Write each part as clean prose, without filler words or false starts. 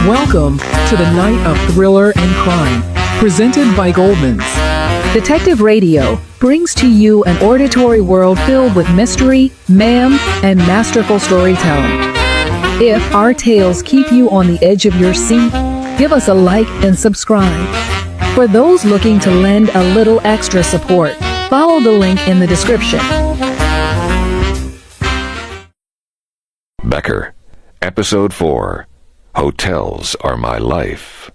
Welcome to the night of thriller and crime, presented by Goldman's. Detective Radio brings to you an auditory world filled with mystery, mayhem, and masterful storytelling. If our tales keep you on the edge of your seat, give us a like and subscribe. For those looking to lend a little extra support, follow the link in the description. Becker, Episode 4, Hotels Are My Life.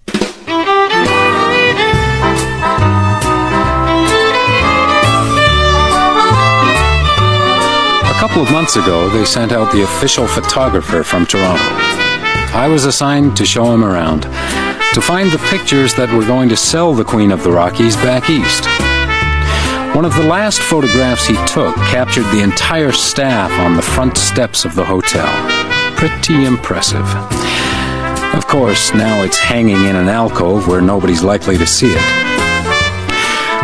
A couple of months ago, they sent out the official photographer from Toronto. I was assigned to show him around, to find the pictures that were going to sell the Queen of the Rockies back east. One of the last photographs he took captured the entire staff on the front steps of the hotel. Pretty impressive. Of course, now it's hanging in an alcove where nobody's likely to see it.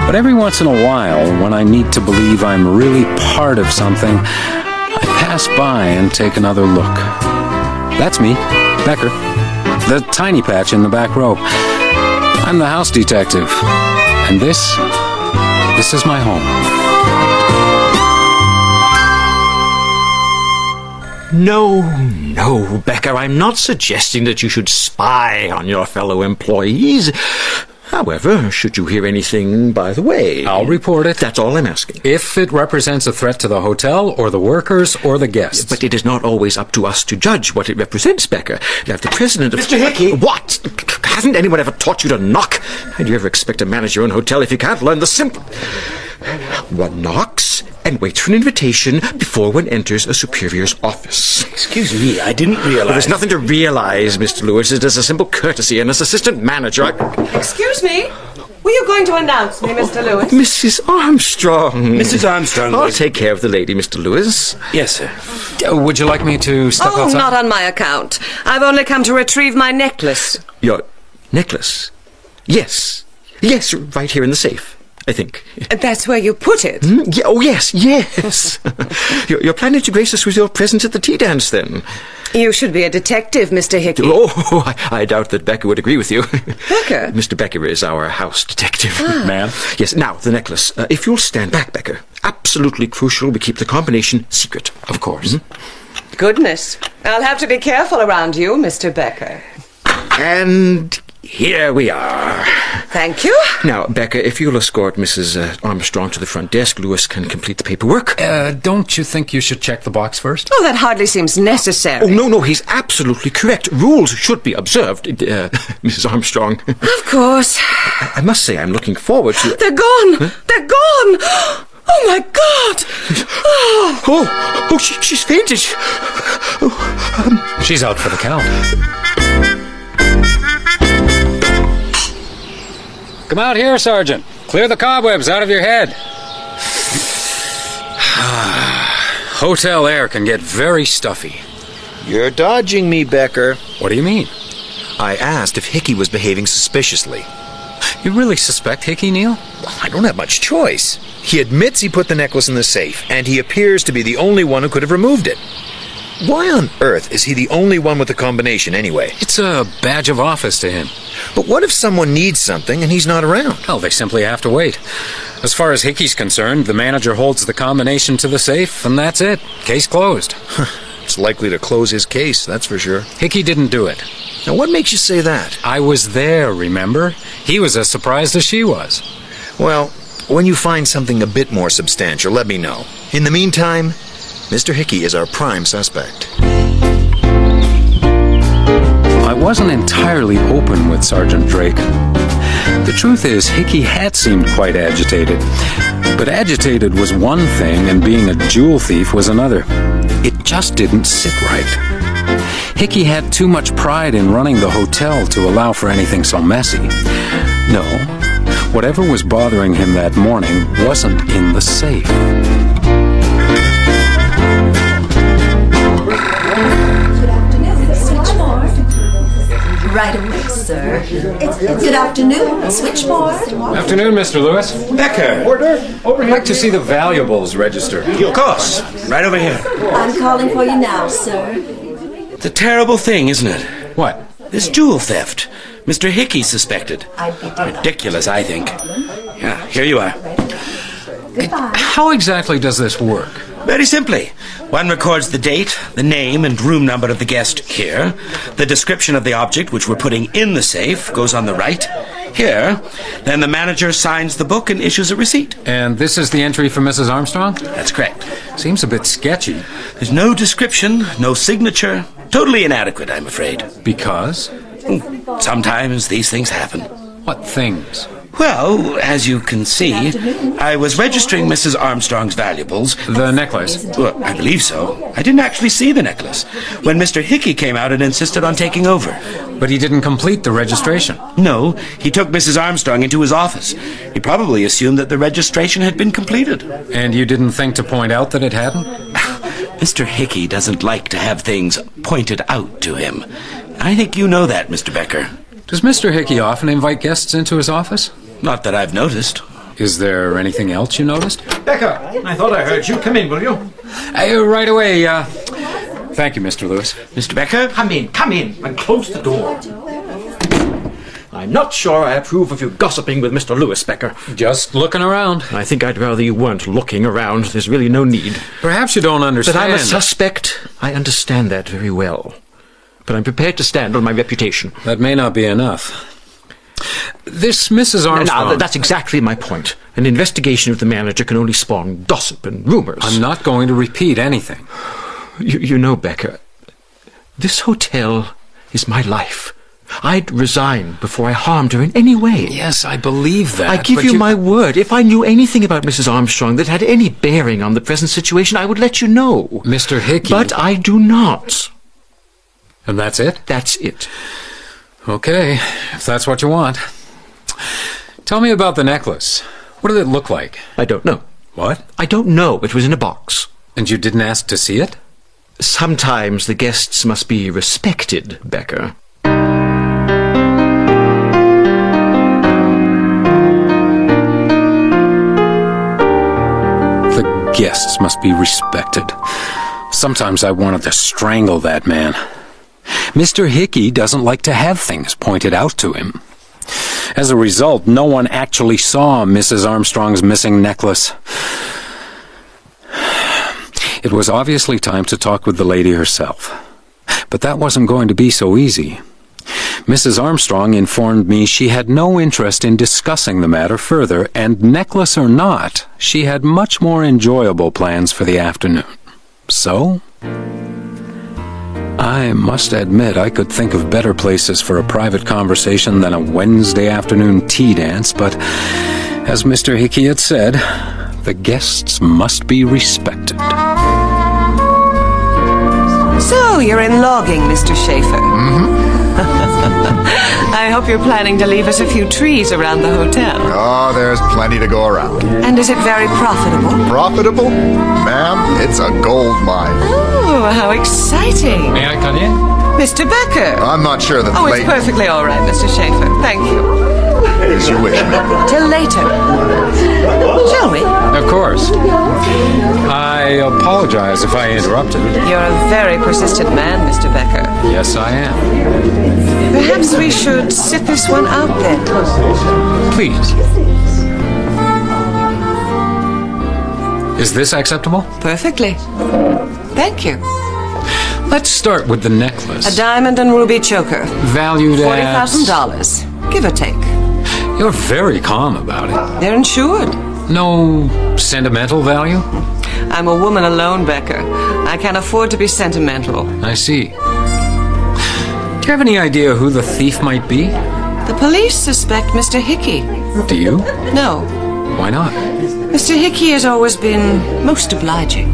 But every once in a while, when I need to believe I'm really part of something, I pass by and take another look. That's me, Becker, the tiny patch in the back row. I'm the house detective, and this is my home. No, Becker, I'm not suggesting that you should spy on your fellow employees. However, should you hear anything by the way, I'll report it. That's all I'm asking. If it represents a threat to the hotel, or the workers, or the guests. But it is not always up to us to judge what it represents, Becker. That the president of... Mr. Hickey! What? Hasn't anyone ever taught you to knock? How do you ever expect to manage your own hotel if you can't learn the simple... One knocks and waits for an invitation before one enters a superior's office. Excuse me, I didn't realize... Well, there's nothing to realize, Mr. Lewis. It is a simple courtesy, and as assistant manager, Excuse me? Were you going to announce me, Mr. Lewis? Mrs. Armstrong. Mrs. Armstrong. I'll take care of the lady, Mr. Lewis. Yes, sir. Would you like me to step Oh, outside? not on my account. I've only come to retrieve my necklace. Your necklace? Yes, right here in the safe, I think. That's where you put it. Yeah, oh, yes. You're planning to grace us with your presence at the tea dance, then? You should be a detective, Mr. Hickey. Oh, I doubt that Becker would agree with you. Becker? Mr. Becker is our house detective. Ma'am? Yes, now, the necklace. If you'll stand back, Becker. Absolutely crucial we keep the combination secret. Of course. Goodness. I'll have to be careful around you, Mr. Becker. And here we are. Thank you. Now, Becker, if you'll escort Mrs. Armstrong to the front desk, Lewis can complete the paperwork. Don't you think you should check the box first? Oh, that hardly seems necessary. Oh, no, he's absolutely correct. Rules should be observed, Mrs. Armstrong. Of course. I must say I'm looking forward to... They're gone! Huh? They're gone! Oh, my God! Oh, she's fainted. She's out for the count. Come out here, Sergeant. Clear the cobwebs out of your head. Hotel air can get very stuffy. You're dodging me, Becker. What do you mean? I asked if Hickey was behaving suspiciously. You really suspect Hickey, Neil? I don't have much choice. He admits he put the necklace in the safe, and he appears to be the only one who could have removed it. Why on earth is he the only one with the combination anyway? It's a badge of office to him. But what if someone needs something and he's not around? Well, they simply have to wait. As far as Hickey's concerned, the manager holds the combination to the safe, and that's it. Case closed. It's likely to close his case, that's for sure. Hickey didn't do it. Now, what makes you say that? I was there, remember? He was as surprised as she was. Well, when you find something a bit more substantial, let me know. In the meantime, Mr. Hickey is our prime suspect. I wasn't entirely open with Sergeant Drake. The truth is, Hickey had seemed quite agitated. But agitated was one thing, and being a jewel thief was another. It just didn't sit right. Hickey had too much pride in running the hotel to allow for anything so messy. No, whatever was bothering him that morning wasn't in the safe. Right away, sir. Good afternoon. Switchboard. Afternoon, Mr. Lewis. Becker! I'd like to see the valuables register. Of course. Right over here. I'm calling for you now, sir. It's a terrible thing, isn't it? What? This jewel theft. Mr. Hickey suspected. Ridiculous, I think. Yeah, here you are. How exactly does this work? Very simply. One records the date, the name and room number of the guest here. The description of the object which we're putting in the safe goes on the right. Here. Then the manager signs the book and issues a receipt. And this is the entry for Mrs. Armstrong? That's correct. Seems a bit sketchy. There's no description, no signature. Totally inadequate, I'm afraid. Because? Sometimes these things happen. What things? Well, as you can see, I was registering Mrs. Armstrong's valuables. The necklace? Well, I believe so. I didn't actually see the necklace when Mr. Hickey came out and insisted on taking over. But he didn't complete the registration. No, he took Mrs. Armstrong into his office. He probably assumed that the registration had been completed. And you didn't think to point out that it hadn't? Mr. Hickey doesn't like to have things pointed out to him. I think you know that, Mr. Becker. Does Mr. Hickey often invite guests into his office? Not that I've noticed. Is there anything else you noticed? Becker, I thought I heard you. Come in, will you? Right away. Thank you, Mr. Lewis. Mr. Becker? Come in, and close the door. I'm not sure I approve of you gossiping with Mr. Lewis, Becker. Just looking around. I think I'd rather you weren't looking around. There's really no need. Perhaps you don't understand. But I'm a suspect. I understand that very well. But I'm prepared to stand on my reputation. That may not be enough. This Mrs. Armstrong... No, that's exactly my point. An investigation of the manager can only spawn gossip and rumors. I'm not going to repeat anything. You know, Becker, this hotel is my life. I'd resign before I harmed her in any way. Yes, I believe that. I give you my word. If I knew anything about Mrs. Armstrong that had any bearing on the present situation, I would let you know. Mr. Hickey... But I do not. And that's it? That's it. Okay, if that's what you want. Tell me about the necklace. What did it look like? I don't know. What? I don't know. It was in a box. And you didn't ask to see it? Sometimes the guests must be respected, Becker. The guests must be respected. Sometimes I wanted to strangle that man. Mr. Hickey doesn't like to have things pointed out to him. As a result, no one actually saw Mrs. Armstrong's missing necklace. It was obviously time to talk with the lady herself. But that wasn't going to be so easy. Mrs. Armstrong informed me she had no interest in discussing the matter further, and necklace or not, she had much more enjoyable plans for the afternoon. So, I must admit I could think of better places for a private conversation than a Wednesday afternoon tea dance, but as Mr. Hickey had said, the guests must be respected. So, you're in logging, Mr. Schaefer. Mm-hmm. I hope you're planning to leave us a few trees around the hotel. Oh, there's plenty to go around. And is it very profitable? Profitable? Ma'am, it's a gold mine. Oh, how exciting. May I cut in? Mr. Becker. I'm not sure that Oh, it's perfectly all right, Mr. Schaefer. Thank you. As you wish, ma'am. Till later. Shall we? Of course. I apologize if I interrupted. You're a very persistent man, Mr. Becker. Yes, I am. Perhaps we should sit this one out then. Please. Is this acceptable? Perfectly. Thank you. Let's start with the necklace. A diamond and ruby choker. Valued at... $40,000, give or take. You're very calm about it. They're insured. No sentimental value? I'm a woman alone, Becker. I can't afford to be sentimental. I see. Do you have any idea who the thief might be? The police suspect Mr. Hickey. Do you? No. Why not? Mr. Hickey has always been most obliging.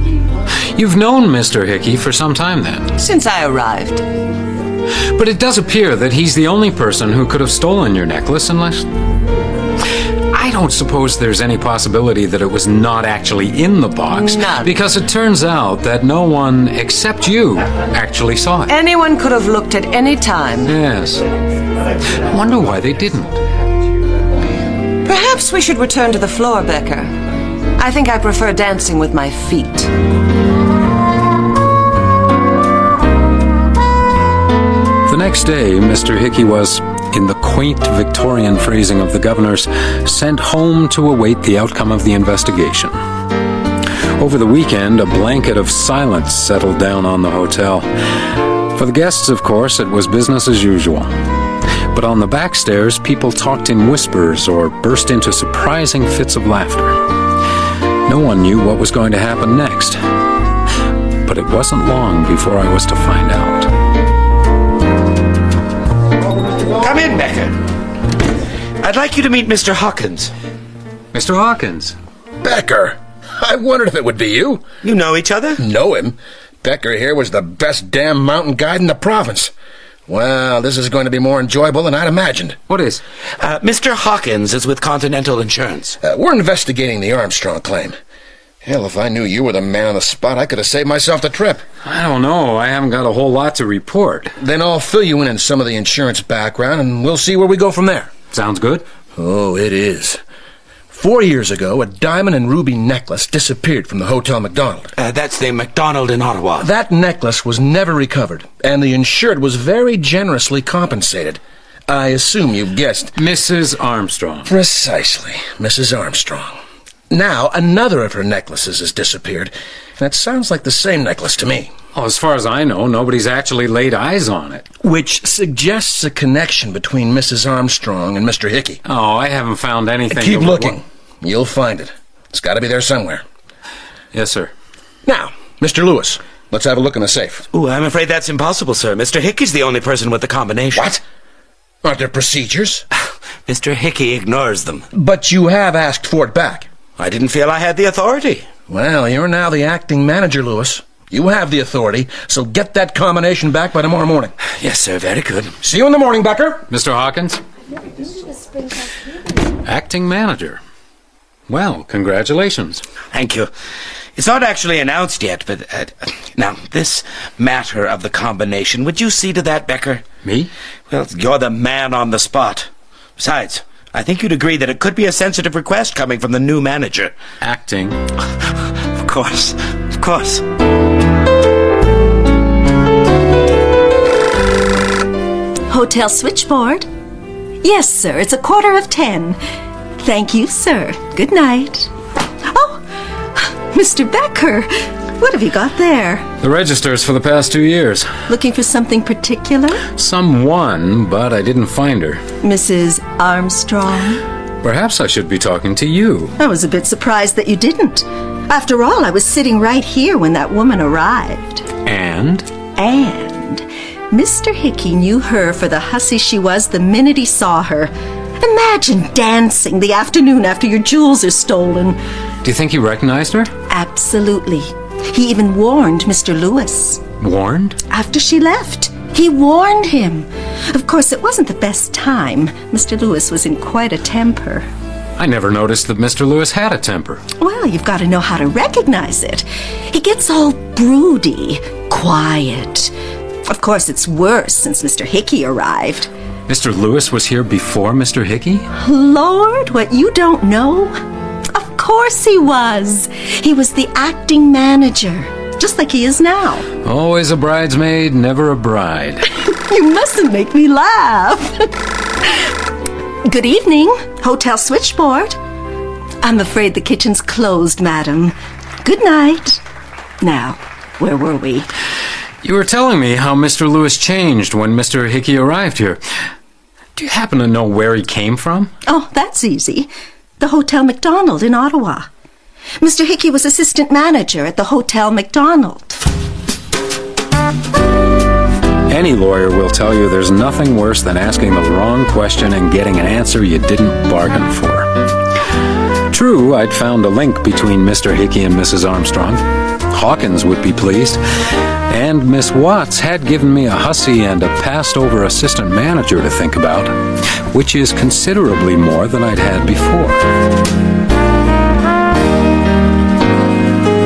You've known Mr. Hickey for some time then. Since I arrived. But it does appear that he's the only person who could have stolen your necklace unless... I don't suppose there's any possibility that it was not actually in the box. None. Because it turns out that no one except you actually saw it. Anyone could have looked at any time. Yes. I wonder why they didn't. Perhaps we should return to the floor, Becker. I think I prefer dancing with my feet. The next day, Mr. Hickey was, in the quaint Victorian phrasing of the governors, sent home to await the outcome of the investigation. Over the weekend, a blanket of silence settled down on the hotel. For the guests, of course, it was business as usual. But on the back stairs, people talked in whispers or burst into surprising fits of laughter. No one knew what was going to happen next. But it wasn't long before I was to find out. Come in, Becker. I'd like you to meet Mr. Hawkins. Mr. Hawkins. Becker! I wondered if it would be you. You know each other? Know him? Becker here was the best damn mountain guide in the province. Well, this is going to be more enjoyable than I'd imagined. What is? Mr. Hawkins is with Continental Insurance. We're investigating the Armstrong claim. Hell, if I knew you were the man on the spot, I could have saved myself the trip. I don't know. I haven't got a whole lot to report. Then I'll fill you in some of the insurance background, and we'll see where we go from there. Sounds good. Oh, it is. 4 years ago, a diamond and ruby necklace disappeared from the Hotel McDonald. That's the McDonald in Ottawa. That necklace was never recovered, and the insured was very generously compensated. I assume you guessed. Mrs. Armstrong. Precisely, Mrs. Armstrong. Now, another of her necklaces has disappeared, and it sounds like the same necklace to me. Well, as far as I know, nobody's actually laid eyes on it. Which suggests a connection between Mrs. Armstrong and Mr. Hickey. Oh, I haven't found anything. Keep looking. You'll find it. It's got to be there somewhere. Yes, sir. Now, Mr. Lewis, let's have a look in the safe. Ooh, I'm afraid that's impossible, sir. Mr. Hickey's the only person with the combination. What? Aren't there procedures? Mr. Hickey ignores them. But you have asked for it back. I didn't feel I had the authority. Well, you're now the acting manager, Lewis. You have the authority, so get that combination back by tomorrow morning. Yes, sir. Very good. See you in the morning, Becker. Mr. Hawkins? Acting manager. Well, congratulations. Thank you. It's not actually announced yet, but now, this matter of the combination, would you see to that, Becker? Me? Well, you're the man on the spot. Besides, I think you'd agree that it could be a sensitive request coming from the new manager. Acting. Of course. Of course. Hotel switchboard? Yes, sir. It's 10:15. Thank you, sir. Good night. Oh, Mr. Becker, what have you got there? The registers for the past 2 years. Looking for something particular? Someone, but I didn't find her. Mrs. Armstrong? Perhaps I should be talking to you. I was a bit surprised that you didn't. After all, I was sitting right here when that woman arrived. And Mr. Hickey knew her for the hussy she was the minute he saw her. Imagine dancing the afternoon after your jewels are stolen. do you think he recognized her? Absolutely. He even warned Mr. Lewis. Warned? After she left, he warned him. Of course, it wasn't the best time. Mr. Lewis was in quite a temper. I never noticed that Mr. Lewis had a temper. Well, you've got to know how to recognize it. He gets all broody, quiet. Of course, it's worse since Mr. Hickey arrived. Mr. Lewis was here before Mr. Hickey? Lord, what you don't know? Of course he was. He was the acting manager, just like he is now. Always a bridesmaid, never a bride. You mustn't make me laugh. Good evening, Hotel Switchboard. I'm afraid the kitchen's closed, madam. Good night. Now, where were we? You were telling me how Mr. Lewis changed when Mr. Hickey arrived here. Do you happen to know where he came from? Oh, that's easy. The Hotel McDonald in Ottawa. Mr. Hickey was assistant manager at the Hotel McDonald. Any lawyer will tell you there's nothing worse than asking the wrong question and getting an answer you didn't bargain for. True, I'd found a link between Mr. Hickey and Mrs. Armstrong. Hawkins would be pleased. And Miss Watts had given me a hussy and a passed-over assistant manager to think about, which is considerably more than I'd had before.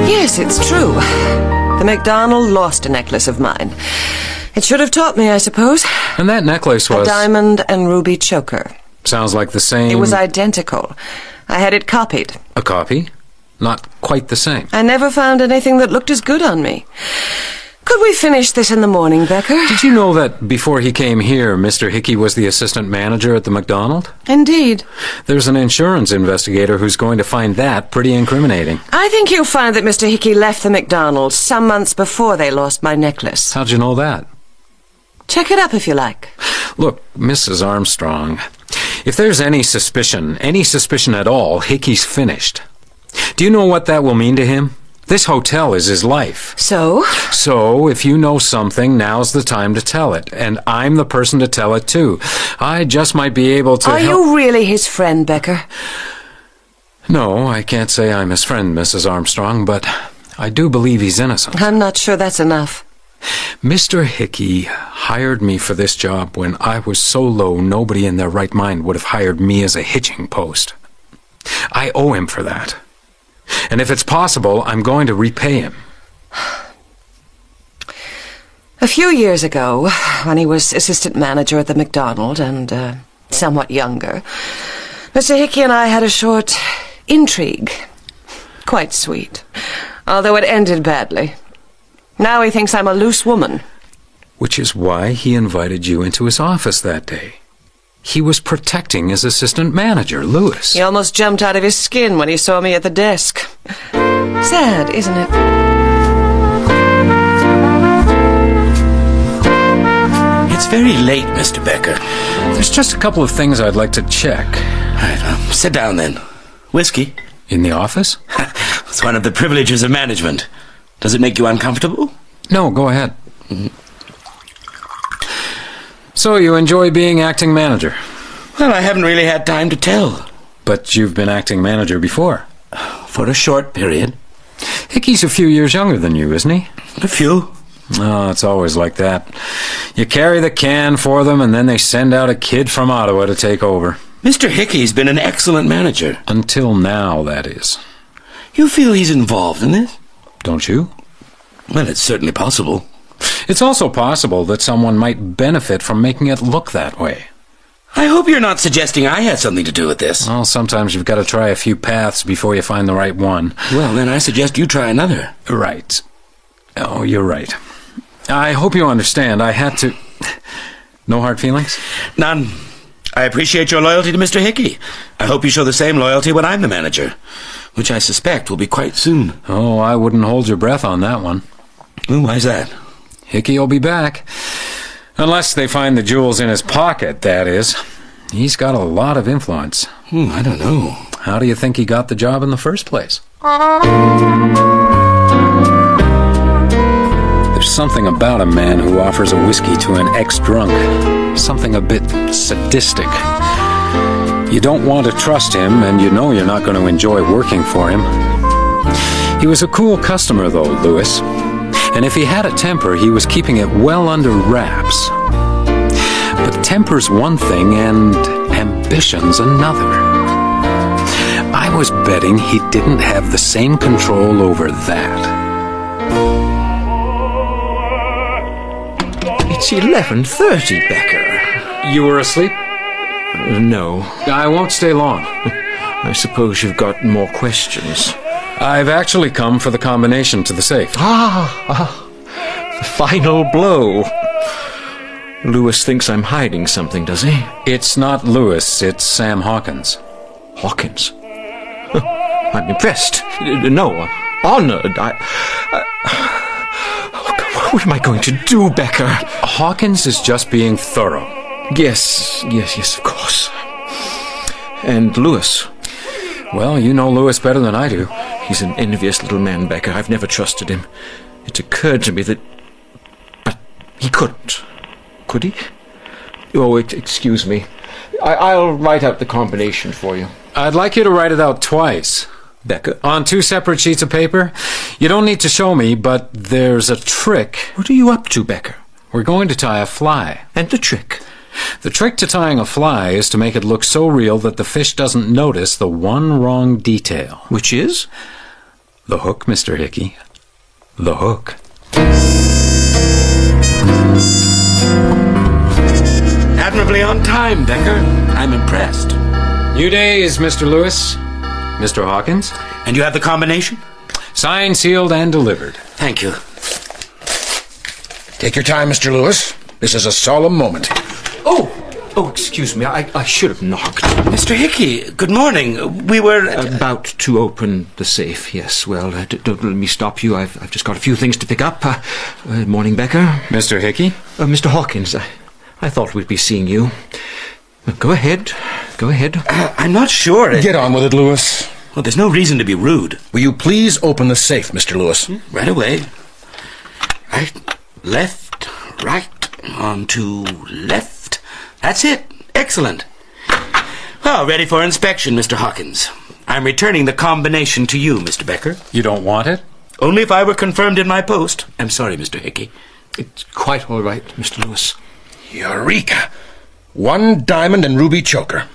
Yes, it's true. The McDonald lost a necklace of mine. It should have taught me, I suppose. And that necklace was... A diamond and ruby choker. Sounds like the same... It was identical. I had it copied. A copy? Not quite the same. I never found anything that looked as good on me. Could we finish this in the morning, Becker? Did you know that before he came here, Mr. Hickey was the assistant manager at the McDonald? Indeed. There's an insurance investigator who's going to find that pretty incriminating. I think you'll find that Mr. Hickey left the McDonald's some months before they lost my necklace. How'd you know that? Check it up if you like. Look, Mrs. Armstrong, if there's any suspicion at all, Hickey's finished. Do you know what that will mean to him? This hotel is his life. So? So, if you know something, now's the time to tell it. And I'm the person to tell it to. I just might be able to Are you really his friend, Becker? No, I can't say I'm his friend, Mrs. Armstrong, but I do believe he's innocent. I'm not sure that's enough. Mr. Hickey hired me for this job when I was so low nobody in their right mind would have hired me as a hitching post. I owe him for that. And if it's possible, I'm going to repay him. A few years ago, when he was assistant manager at the McDonald and somewhat younger, Mr. Hickey and I had a short intrigue. Quite sweet, although it ended badly. Now he thinks I'm a loose woman. Which is why he invited you into his office that day. He was protecting his assistant manager, Lewis. He almost jumped out of his skin when he saw me at the desk. Sad, isn't it? It's very late, Mr. Becker. There's just a couple of things I'd like to check. All right, sit down then. Whiskey? In the office? It's one of the privileges of management. Does it make you uncomfortable? No, go ahead. So you enjoy being acting manager? Well, I haven't really had time to tell. But you've been acting manager before. For a short period. Hickey's a few years younger than you, isn't he? A few. Oh, it's always like that. You carry the can for them, and then they send out a kid from Ottawa to take over. Mr. Hickey's been an excellent manager. Until now, that is. You feel he's involved in this? Don't you? Well, it's certainly possible. It's also possible that someone might benefit from making it look that way. I hope you're not suggesting I had something to do with this. Well, sometimes you've got to try a few paths before you find the right one. Well, then I suggest you try another. Right. Oh, you're right. I hope you understand. I had to... No hard feelings? None. I appreciate your loyalty to Mr. Hickey. I hope you show the same loyalty when I'm the manager, which I suspect will be quite soon. Oh, I wouldn't hold your breath on that one. Well, why's that? Hickey will be back. Unless they find the jewels in his pocket, that is. He's got a lot of influence. I don't know. How do you think he got the job in the first place? There's something about a man who offers a whiskey to an ex-drunk. Something a bit sadistic. You don't want to trust him, and you know you're not going to enjoy working for him. He was a cool customer, though, Lewis. And if he had a temper, he was keeping it well under wraps. But temper's one thing, and ambition's another. I was betting he didn't have the same control over that. It's 11:30, Becker. You were asleep? No. I won't stay long. I suppose you've got more questions. I've actually come for the combination to the safe. The final blow. Lewis thinks I'm hiding something, does he? It's not Lewis, it's Sam Hawkins. Hawkins? I'm impressed. No, honored. What am I going to do, Becker? Hawkins is just being thorough. Yes, of course. And Lewis? Well, you know Lewis better than I do. He's an envious little man, Becker. I've never trusted him. It occurred to me that... But he couldn't. Could he? Oh, excuse me. I'll write out the combination for you. I'd like you to write it out twice. Becker? On 2 separate sheets of paper. You don't need to show me, but there's a trick. What are you up to, Becker? We're going to tie a fly. And the trick? The trick to tying a fly is to make it look so real that the fish doesn't notice the one wrong detail. Which is? The hook, Mr. Hickey. The hook. Admirably on time, Becker. I'm impressed. New days, Mr. Lewis. Mr. Hawkins. And you have the combination? Signed, sealed, and delivered. Thank you. Take your time, Mr. Lewis. This is a solemn moment. Oh, excuse me. I should have knocked. Mr. Hickey, good morning. We were... About to open the safe, yes. Well, don't let me stop you. I've just got a few things to pick up. Morning, Becker. Mr. Hickey? Mr. Hawkins, I thought we'd be seeing you. Go ahead. Go ahead. I'm not sure. Get on with it, Lewis. Well, there's no reason to be rude. Will you please open the safe, Mr. Lewis? Right away. Right, left, right, on to left. That's it. Excellent. Well, ready for inspection, Mr. Hawkins. I'm returning the combination to you, Mr. Becker. You don't want it? Only if I were confirmed in my post. I'm sorry, Mr. Hickey. It's quite all right, Mr. Lewis. Eureka! 1 diamond and ruby choker.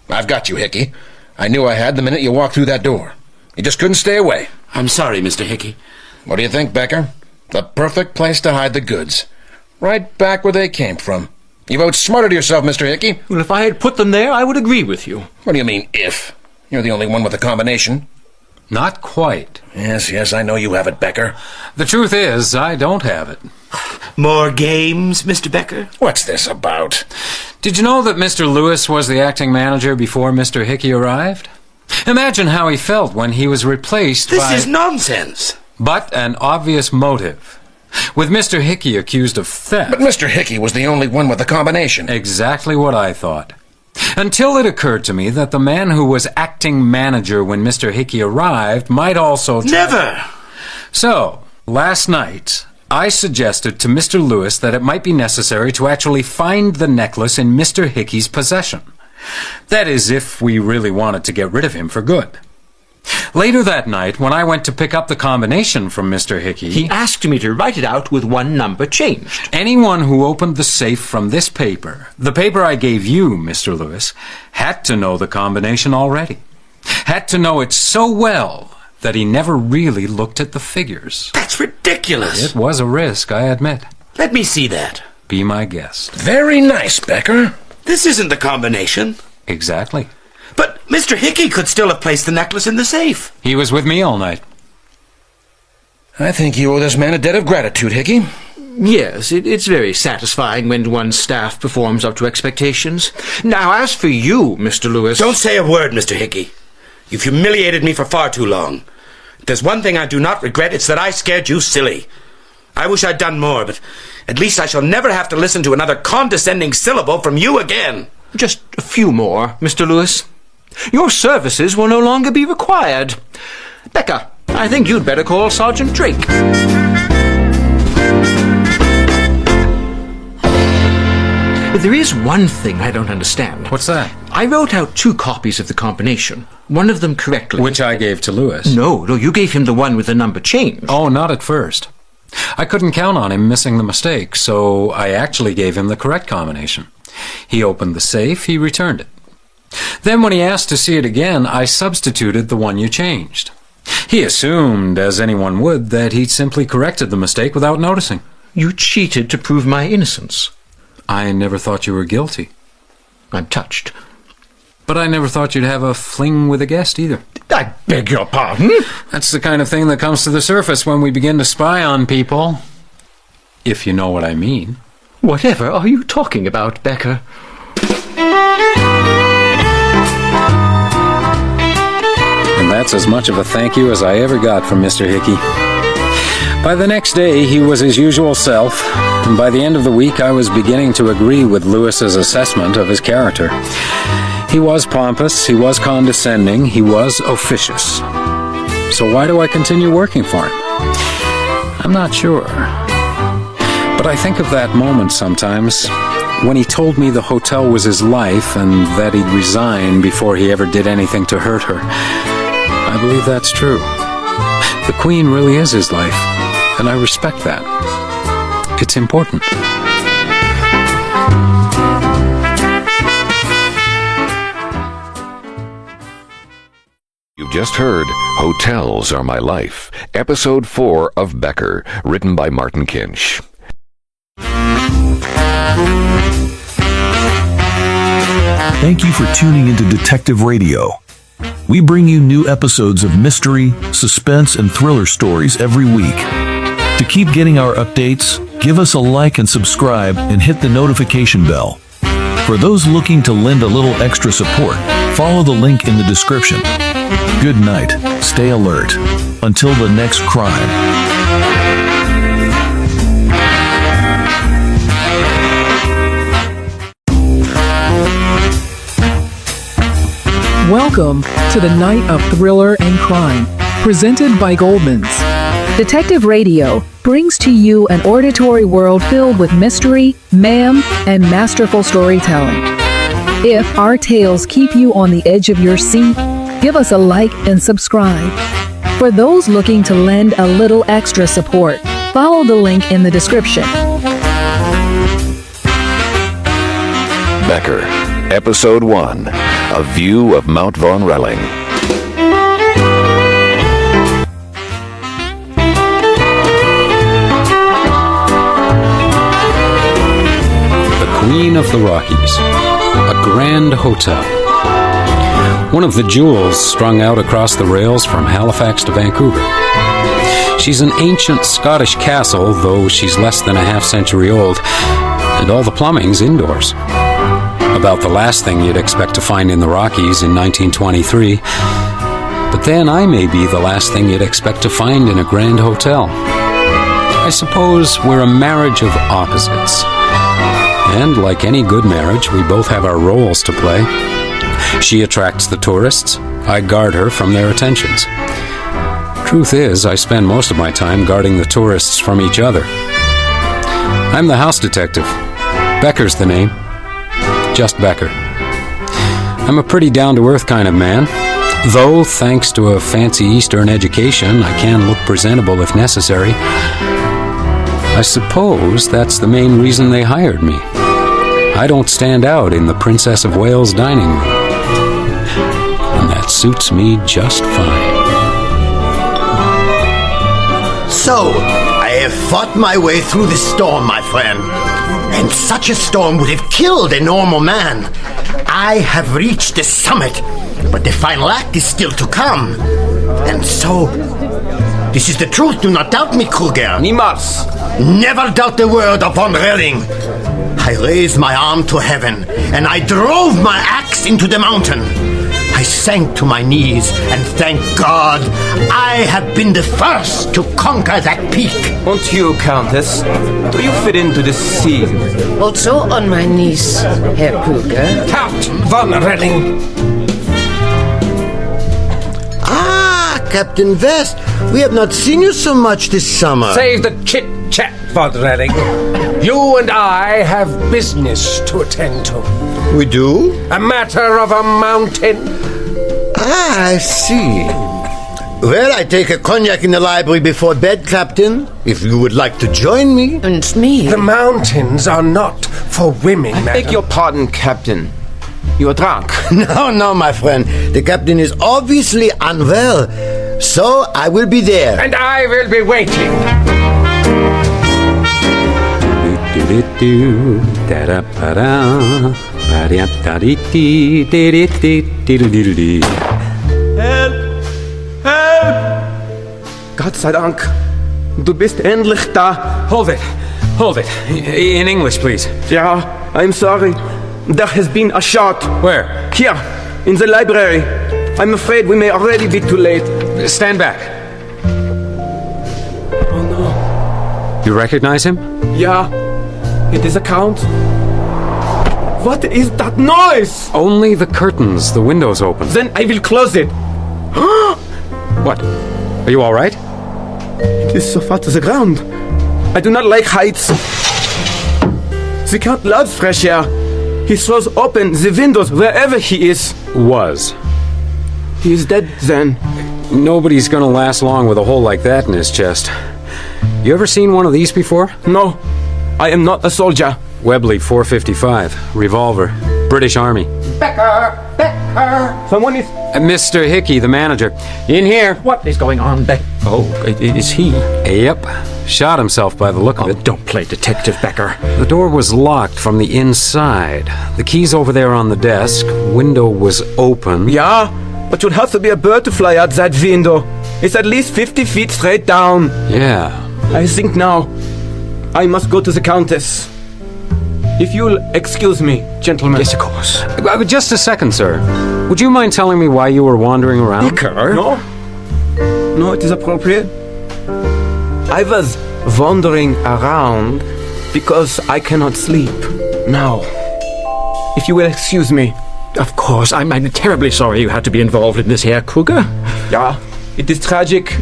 I've got you, Hickey. I knew I had the minute you walked through that door. You just couldn't stay away. I'm sorry, Mr. Hickey. What do you think, Becker? The perfect place to hide the goods. Right back where they came from. You've outsmarted yourself, Mr. Hickey. Well, if I had put them there, I would agree with you. What do you mean, if? You're the only one with a combination. Not quite. Yes, I know you have it, Becker. The truth is, I don't have it. More games, Mr. Becker? What's this about? Did you know that Mr. Lewis was the acting manager before Mr. Hickey arrived? Imagine how he felt when he was replaced This by... is nonsense. But an obvious motive. With Mr. Hickey accused of theft. But Mr. Hickey was the only one with the combination. Exactly what I thought. Until it occurred to me that the man who was acting manager when Mr. Hickey arrived might also... Never! So, last night, I suggested to Mr. Lewis that it might be necessary to actually find the necklace in Mr. Hickey's possession. That is, if we really wanted to get rid of him for good. Later that night, when I went to pick up the combination from Mr. Hickey... He asked me to write it out with 1 number changed. Anyone who opened the safe from this paper, the paper I gave you, Mr. Lewis, had to know the combination already. Had to know it so well that he never really looked at the figures. That's ridiculous. It was a risk, I admit. Let me see that. Be my guest. Very nice, Becker. This isn't the combination. Exactly. But Mr. Hickey could still have placed the necklace in the safe. He was with me all night. I think you owe this man a debt of gratitude, Hickey. Yes, it's very satisfying when one's staff performs up to expectations. Now, as for you, Mr. Lewis... Don't say a word, Mr. Hickey. You've humiliated me for far too long. If there's one thing I do not regret, it's that I scared you silly. I wish I'd done more, but at least I shall never have to listen to another condescending syllable from you again. Just a few more, Mr. Lewis. Your services will no longer be required. Becker, I think you'd better call Sergeant Drake. There is one thing I don't understand. What's that? I wrote out 2 copies of the combination, one of them correctly. Which I gave to Lewis. No, you gave him the one with the number changed. Oh, not at first. I couldn't count on him missing the mistake, so I actually gave him the correct combination. He opened the safe, he returned it. Then when he asked to see it again, I substituted the one you changed. He assumed, as anyone would, that he'd simply corrected the mistake without noticing. You cheated to prove my innocence. I never thought you were guilty. I'm touched. But I never thought you'd have a fling with a guest either. I beg your pardon? That's the kind of thing that comes to the surface when we begin to spy on people. If you know what I mean. Whatever are you talking about, Becker? And that's as much of a thank you as I ever got from Mr. Hickey. By the next day, he was his usual self, and by the end of the week, I was beginning to agree with Lewis's assessment of his character. He was pompous, he was condescending, he was officious. So why do I continue working for him? I'm not sure. But I think of that moment sometimes, when he told me the hotel was his life and that he'd resign before he ever did anything to hurt her. I believe that's true. The Queen really is his life, and I respect that. It's important. You've just heard Hotels Are My Life, Episode 4 of Becker, written by Martin Kinch. Thank you for tuning into Detective Radio. We bring you new episodes of mystery, suspense, and thriller stories every week. To keep getting our updates, give us a like and subscribe and hit the notification bell. For those looking to lend a little extra support, follow the link in the description. Good night. Stay alert. Until the next crime. Welcome to the night of thriller and crime, presented by Goldman's. Detective Radio brings to you an auditory world filled with mystery, mayhem, and masterful storytelling. If our tales keep you on the edge of your seat, give us a like and subscribe. For those looking to lend a little extra support, follow the link in the description. Becker, Episode 1, A View of Mount Von Relling. The Queen of the Rockies, a grand hotel. One of the jewels strung out across the rails from Halifax to Vancouver. She's an ancient Scottish castle, though she's less than a half-century old, and all the plumbing's indoors. About the last thing you'd expect to find in the Rockies in 1923. But then I may be the last thing you'd expect to find in a grand hotel. I suppose we're a marriage of opposites. And like any good marriage, we both have our roles to play. She attracts the tourists. I guard her from their attentions. Truth is, I spend most of my time guarding the tourists from each other. I'm the house detective. Becker's the name. Just Becker. I'm a pretty down-to-earth kind of man. Though, thanks to a fancy Eastern education, I can look presentable if necessary. I suppose that's the main reason they hired me. I don't stand out in the Princess of Wales dining room. And that suits me just fine. So, I have fought my way through the storm, my friend. And such a storm would have killed a normal man. I have reached the summit, but the final act is still to come. And so, this is the truth. Do not doubt me, Kruger. Niemals. Never doubt the word of Von Relling. I raised my arm to heaven, and I drove my axe into the mountain. I sank to my knees, and thank God, I have been the first to conquer that peak. And you, Countess, do you fit into this scene? Also on my knees, Herr Kruger. Count Von Relling. Ah, Captain West, we have not seen you so much this summer. Save the chit-chat, Von Relling. You and I have business to attend to. We do? A matter of a mountain. Ah, I see. Well, I take a cognac in the library before bed, Captain, if you would like to join me. And me? The mountains are not for women, I beg your pardon, Captain. You are drunk. No, my friend. The captain is obviously unwell, so I will be there. And I will be waiting. Help! Help! Gott sei Dank. Du bist endlich da. Hold it. In English, please. Yeah, I'm sorry. There has been a shot. Where? Here, in the library. I'm afraid we may already be too late. Stand back. Oh no. You recognize him? Yeah, it is a count. What is that noise? Only the curtains. The window's open. Then I will close it. What? Are you all right? It is so far to the ground. I do not like heights. The count loves fresh air. He throws open the windows wherever he is. Was. He is dead then. Nobody's gonna last long with a hole like that in his chest. You ever seen one of these before? No, I am not a soldier. Webley 455, revolver, British Army. Becker! Someone is... Mr. Hickey, the manager. In here. What is going on, Becker? Oh, it is he. Yep. Shot himself by the look of it. Don't play detective, Becker. The door was locked from the inside. The key's over there on the desk. Window was open. Yeah, but you'd have to be a bird to fly out that window. It's at least 50 feet straight down. Yeah. I think now. I must go to the Countess. If you'll excuse me, gentlemen. Yes, of course. Just a second, sir. Would you mind telling me why you were wandering around? Becker? No, it is appropriate. I was wandering around because I cannot sleep. Now, if you will excuse me. Of course, I'm terribly sorry you had to be involved in this here, Kruger. Yeah, it is tragic.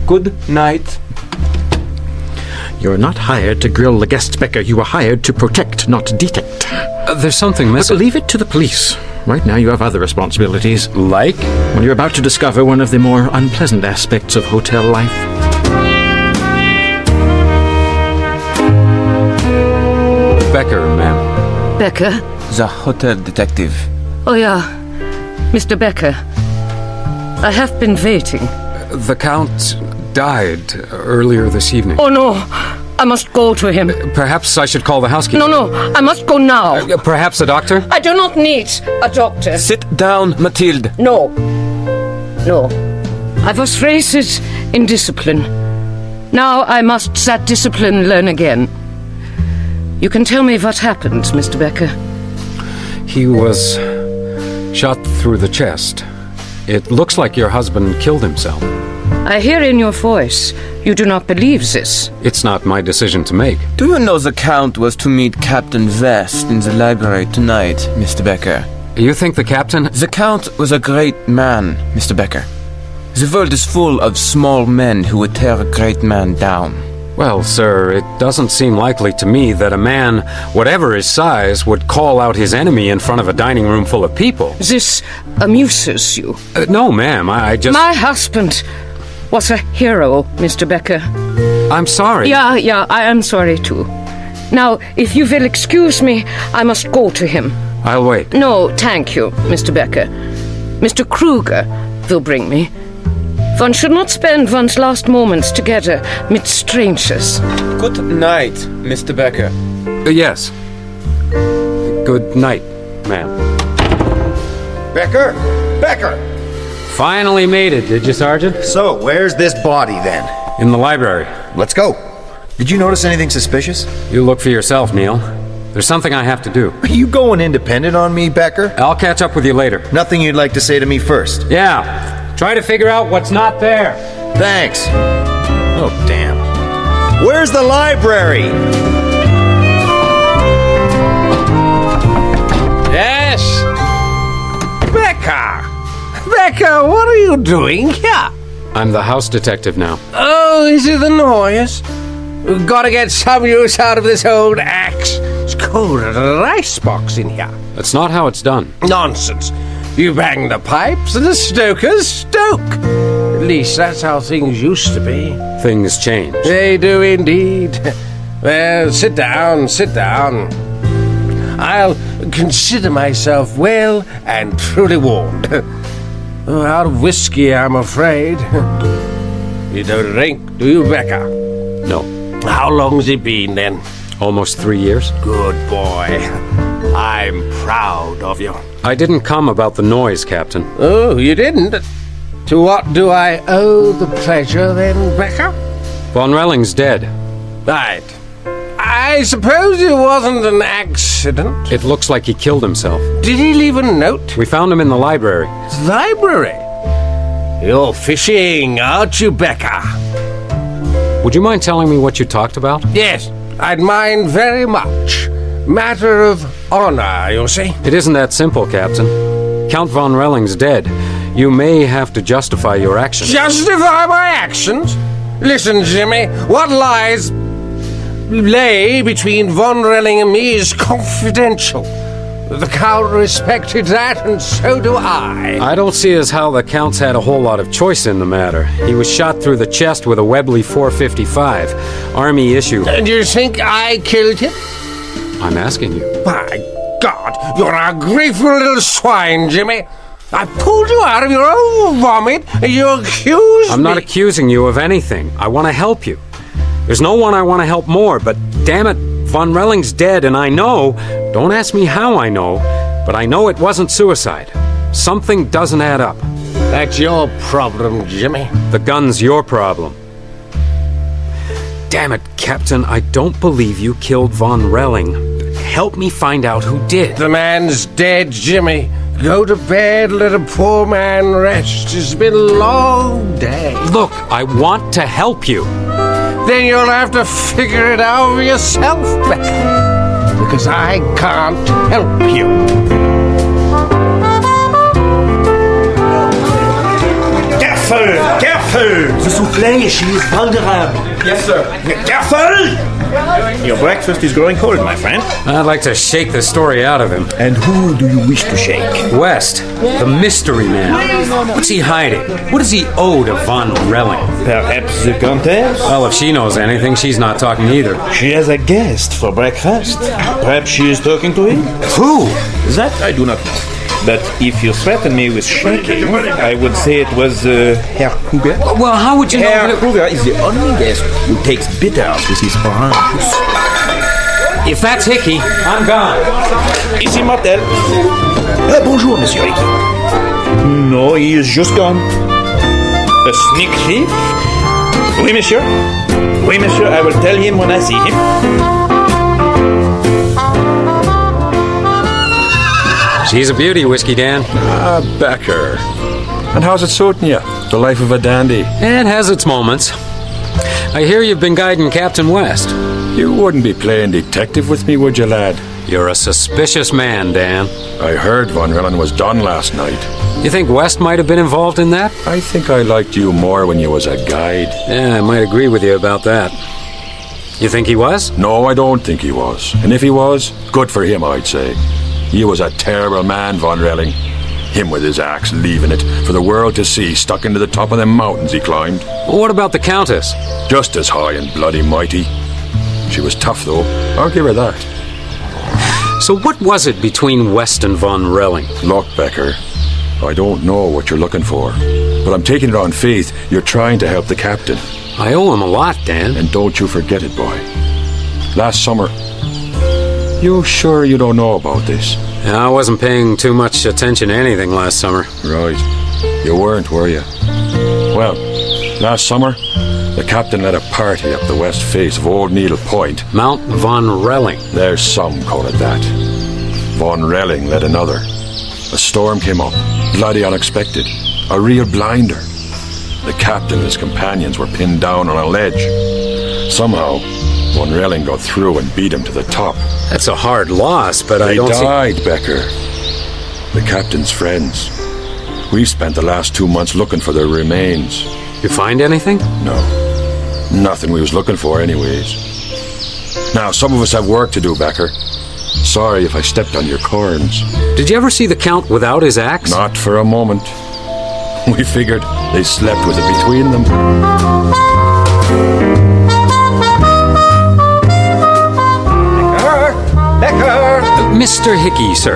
Good night. You're not hired to grill the guests, Becker. You were hired to protect, not detect. There's something missing. But leave it to the police. Right now you have other responsibilities. Like? Well, you're about to discover one of the more unpleasant aspects of hotel life. Becker, ma'am. Becker? The hotel detective. Oh, yeah. Mr. Becker. I have been waiting. The Count died earlier this evening. Oh, no. I must go to him. Perhaps I should call the housekeeper. No. I must go now. Perhaps a doctor? I do not need a doctor. Sit down, Mathilde. No. I was raised in discipline. Now I must that discipline learn again. You can tell me what happened, Mr. Becker. He was shot through the chest. It looks like your husband killed himself. I hear in your voice you do not believe this. It's not my decision to make. Do you know the Count was to meet Captain West in the library tonight, Mr. Becker? You think the captain... The Count was a great man, Mr. Becker. The world is full of small men who would tear a great man down. Well, sir, it doesn't seem likely to me that a man, whatever his size, would call out his enemy in front of a dining room full of people. This amuses you? No, ma'am, I just... My husband was a hero, Mr. Becker. I'm sorry. Yeah, I am sorry too. Now, if you will excuse me, I must go to him. I'll wait. No, thank you, Mr. Becker. Mr. Kruger will bring me. One should not spend one's last moments together with strangers. Good night, Mr. Becker. Yes. Good night, ma'am. Becker! Finally made it, did you, Sergeant? So, where's this body then? In the library. Let's go. Did you notice anything suspicious? You look for yourself, Neil. There's something I have to do. Are you going independent on me, Becker? I'll catch up with you later. Nothing you'd like to say to me first? Yeah. Try to figure out what's not there. Thanks. Oh, damn. Where's the library? Yes? Becker, what are you doing here? I'm the house detective now. Oh, is it the noise? We've got to get some use out of this old axe. It's colder than an icebox in here. That's not how it's done. Nonsense. You bang the pipes and the stokers stoke. At least that's how things used to be. Things change. They do indeed. Well, sit down. I'll consider myself well and truly warned. Out of whiskey, I'm afraid. You don't drink, do you, Becker? No. How long's it been, then? Almost 3 years. Good boy. I'm proud of you. I didn't come about the noise, Captain. Oh, you didn't? To what do I owe the pleasure, then, Becker? Von Relling's dead. Right. I suppose it wasn't an accident? It looks like he killed himself. Did he leave a note? We found him in the library. Library? You're fishing, aren't you, Becker? Would you mind telling me what you talked about? Yes, I'd mind very much. Matter of honor, you see. It isn't that simple, Captain. Count Von Relling's dead. You may have to justify your actions. Justify my actions? Listen, Jimmy, what lay between Von Relling and me is confidential. The Count respected that, and so do I. I don't see as how the Count's had a whole lot of choice in the matter. He was shot through the chest with a Webley 455, Army issue. And you think I killed him? I'm asking you. By God, you're a grateful little swine, Jimmy. I pulled you out of your own vomit, and you accuse me. I'm not accusing you of anything. I want to help you. There's no one I want to help more, but damn it, Von Relling's dead, and I know, don't ask me how I know, but I know it wasn't suicide. Something doesn't add up. That's your problem, Jimmy. The gun's your problem. Damn it, Captain, I don't believe you killed Von Relling. Help me find out who did. The man's dead, Jimmy. Go to bed, let a poor man rest. It's been a long day. Look, I want to help you. Then you'll have to figure it out for yourself, Becker. Because I can't help you. Careful! The souffle, she is vulnerable. Yes, sir. Careful! Your breakfast is growing cold, my friend. I'd like to shake the story out of him. And who do you wish to shake? West, the mystery man. What's he hiding? What does he owe to Von Relling? Perhaps the Countess? Well, if she knows anything, she's not talking either. She has a guest for breakfast. Perhaps she is talking to him? Who? That I do not know. But if you threaten me with shaking, I would say it was Herr Kruger. Well, how would you know? Herr Kruger is the only guest who takes bitters with his orange juice. If that's Hickey, I'm gone. Ici Martel. Bonjour, Monsieur Hickey. No, he is just gone. A sneak thief? Oui, monsieur. Oui, monsieur, I will tell him when I see him. She's a beauty, Whiskey Dan. Ah, Becker. And how's it suiting you? The life of a dandy. It has its moments. I hear you've been guiding Captain West. You wouldn't be playing detective with me, would you, lad? You're a suspicious man, Dan. I heard Von Relling was done last night. You think West might have been involved in that? I think I liked you more when you was a guide. Yeah, I might agree with you about that. You think he was? No, I don't think he was. And if he was, good for him, I'd say. He was a terrible man, Von Relling. Him with his axe, leaving it for the world to see, stuck into the top of them mountains he climbed. What about the Countess? Just as high and bloody mighty. She was tough, though. I'll give her that. So what was it between West and Von Relling? Look, Becker, I don't know what you're looking for, but I'm taking it on faith you're trying to help the captain. I owe him a lot, Dan. And don't you forget it, boy. Last summer... You sure you don't know about this? I wasn't paying too much attention to anything last summer. Right. You weren't, were you? Well, last summer, the captain led a party up the west face of Old Needle Point. Mount Von Relling. There's some call it that. Von Relling led another. A storm came up, bloody unexpected. A real blinder. The captain and his companions were pinned down on a ledge. Somehow, Von Relling got through and beat him to the top. That's a hard loss, but I don't They died, Becker. The captain's friends. We've spent the last 2 months looking for their remains. You find anything? No. Nothing we was looking for anyways. Now, some of us have work to do, Becker. Sorry if I stepped on your corns. Did you ever see the Count without his axe? Not for a moment. We figured they slept with it between them. Becker! Mr. Hickey, sir.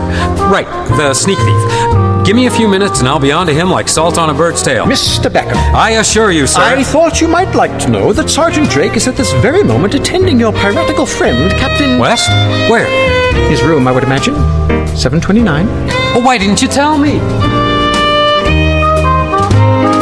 Right, the sneak thief. Give me a few minutes and I'll be on to him like salt on a bird's tail. Mr. Becker. I assure you, sir. I thought you might like to know that Sergeant Drake is at this very moment attending your piratical friend, Captain... West? Where? His room, I would imagine. 729. Oh, why didn't you tell me?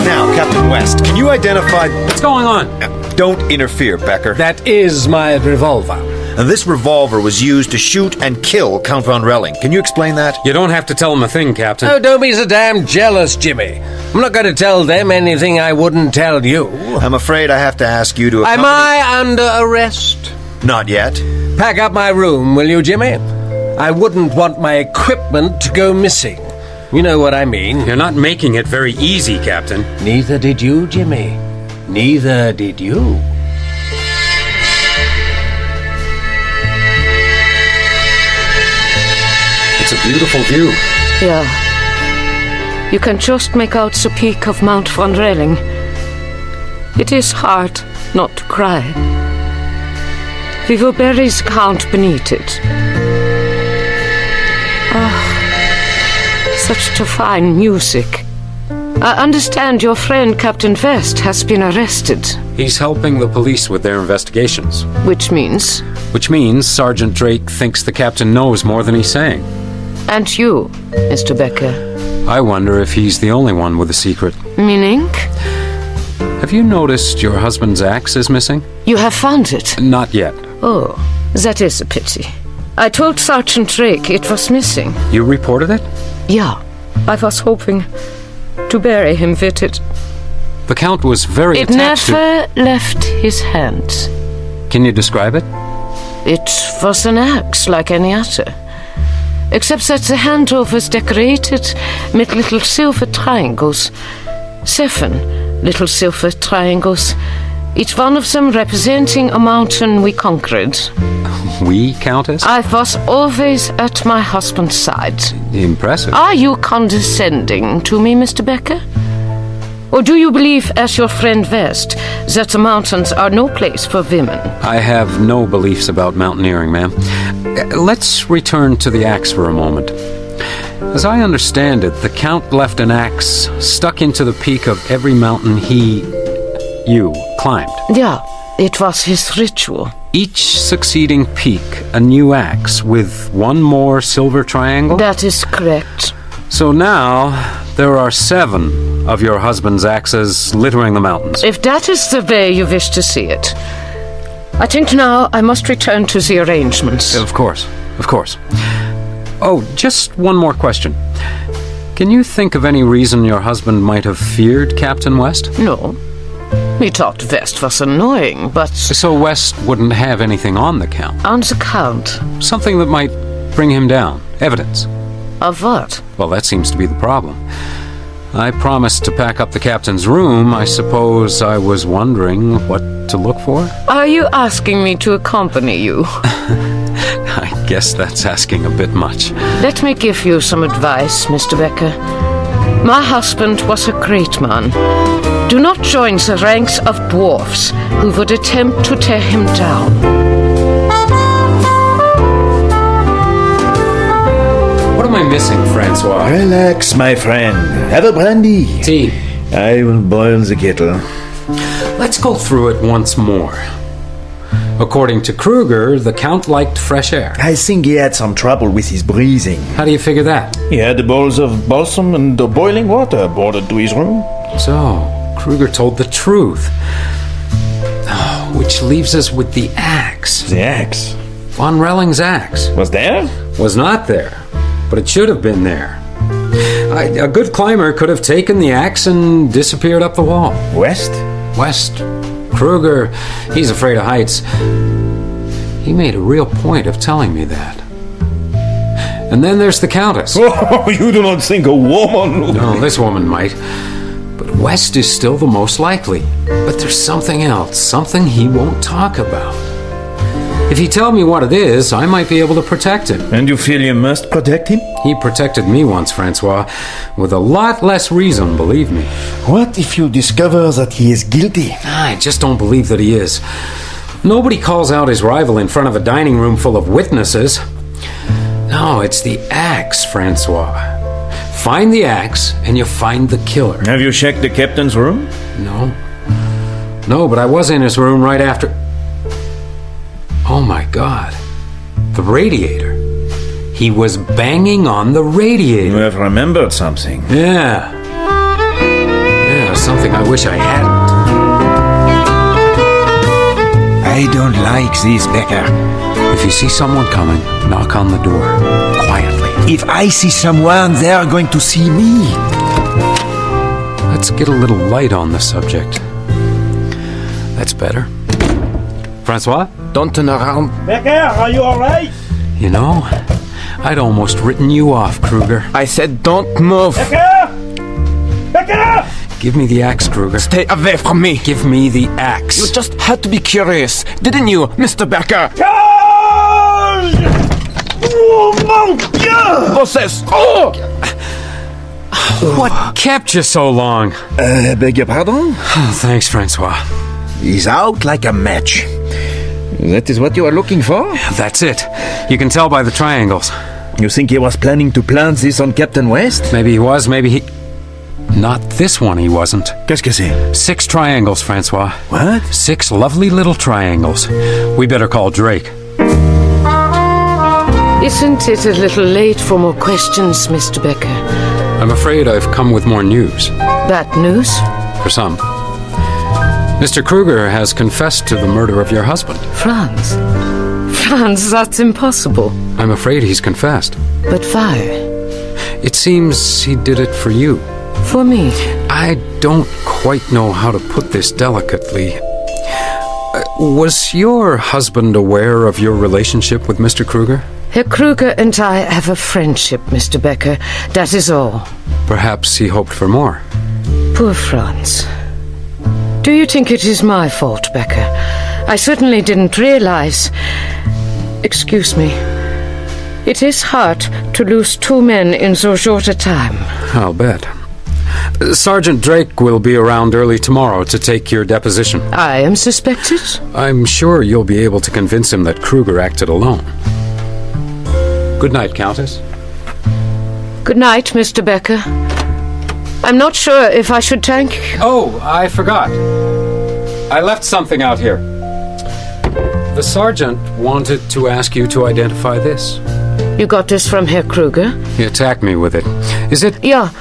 Now, Captain West, can you identify... What's going on? Don't interfere, Becker. That is my revolver. And this revolver was used to shoot and kill Count Von Relling. Can you explain that? You don't have to tell him a thing, Captain. Oh, don't be so damn jealous, Jimmy. I'm not going to tell them anything I wouldn't tell you. I'm afraid I have to ask you to... Am I under arrest? Not yet. Pack up my room, will you, Jimmy? I wouldn't want my equipment to go missing. You know what I mean. You're not making it very easy, Captain. Neither did you, Jimmy. Neither did you. It's a beautiful view. Yeah. You can just make out the peak of Mount Von Relling. It is hard not to cry. We will bury the Count beneath it. Such a fine music. I understand your friend Captain West has been arrested. He's helping the police with their investigations. Which means? Which means Sergeant Drake thinks the captain knows more than he's saying. And you, Mr. Becker. I wonder if he's the only one with a secret. Meaning? Have you noticed your husband's axe is missing? You have found it? Not yet. Oh, that is a pity. I told Sergeant Drake it was missing. You reported it? Yeah, I was hoping to bury him with it. The Count was very It attached never left his hands. Can you describe it? It was an axe like any other, except that the handle was decorated with little silver triangles. 7 little silver triangles, each one of them representing a mountain we conquered. We, Countess? I was always at my husband's side. Impressive. Are you condescending to me, Mr. Becker? Or do you believe, as your friend West, that the mountains are no place for women? I have no beliefs about mountaineering, ma'am. Let's return to the axe for a moment. As I understand it, the Count left an axe stuck into the peak of every mountain you climbed. Yeah, it was his ritual. Each succeeding peak, a new axe with one more silver triangle? That is correct. So now, there are 7 of your husband's axes littering the mountains. If that is the way you wish to see it, I think now I must return to the arrangements. Of course, of course. Oh, just one more question. Can you think of any reason your husband might have feared Captain West? No. He thought West was annoying, but... So West wouldn't have anything on the Count? On the Count? Something that might bring him down. Evidence. Of what? Well, that seems to be the problem. I promised to pack up the captain's room. I suppose I was wondering what to look for? Are you asking me to accompany you? I guess that's asking a bit much. Let me give you some advice, Mr. Becker. My husband was a great man. Do not join the ranks of dwarfs who would attempt to tear him down. What am I missing, Francois? Relax, my friend. Have a brandy. Tea. I will boil the kettle. Let's go through it once more. According to Kruger, the Count liked fresh air. I think he had some trouble with his breathing. How do you figure that? He had the bowls of balsam and the boiling water brought to his room. So, Kruger told the truth. Oh, which leaves us with the axe. The axe? Von Relling's axe. Was there? Was not there, but it should have been there. A good climber could have taken the axe and disappeared up the wall. West? West. Kruger, he's afraid of heights. He made a real point of telling me that. And then there's the Countess. Oh, you do not think a woman... No, this woman might. But West is still the most likely. But there's something else, something he won't talk about. If he tell me what it is, I might be able to protect him. And you feel you must protect him? He protected me once, Francois, with a lot less reason, believe me. What if you discover that he is guilty? I just don't believe that he is. Nobody calls out his rival in front of a dining room full of witnesses. No, it's the axe, Francois. Find the axe, and you find the killer. Have you checked the captain's room? No. No, but I was in his room right after... Oh my God. The radiator. He was banging on the radiator. You have remembered something. Yeah. Yeah, something I wish I hadn't. I don't like this, Becker. If you see someone coming, knock on the door. Quietly. If I see someone, they are going to see me. Let's get a little light on the subject. That's better. Francois? Don't turn around. Becker, are you alright? You know, I'd almost written you off, Kruger. I said don't move. Becker! Becker! Give me the axe, Kruger. Stay away from me. Give me the axe. You just had to be curious, didn't you, Mr. Becker? Charge! Oh, mon Dieu! Bosses! Oh! What kept you so long? Beg your pardon? Thanks, Francois. He's out like a match. That is what you are looking for? That's it. You can tell by the triangles. You think he was planning to plant this on Captain West? Maybe he was, maybe he... Not this one he wasn't. Qu'est-ce que c'est? 6 triangles, Francois. What? 6 lovely little triangles. We better call Drake. Isn't it a little late for more questions, Mr. Becker? I'm afraid I've come with more news. Bad news? For some. Mr. Kruger has confessed to the murder of your husband. Franz? Franz, that's impossible. I'm afraid he's confessed. But why? It seems he did it for you. For me? I don't quite know how to put this delicately. Was your husband aware of your relationship with Mr. Kruger? Herr Kruger and I have a friendship, Mr. Becker. That is all. Perhaps he hoped for more. Poor Franz. Do you think it is my fault, Becker? I certainly didn't realize... Excuse me. It is hard to lose two men in so short a time. I'll bet. Sergeant Drake will be around early tomorrow to take your deposition. I am suspected? I'm sure you'll be able to convince him that Kruger acted alone. Good night, Countess. Good night, Mr. Becker. I'm not sure if I should thank... Oh, I forgot. I left something out here. The sergeant wanted to ask you to identify this. You got this from Herr Kruger? He attacked me with it. Is it... Yeah,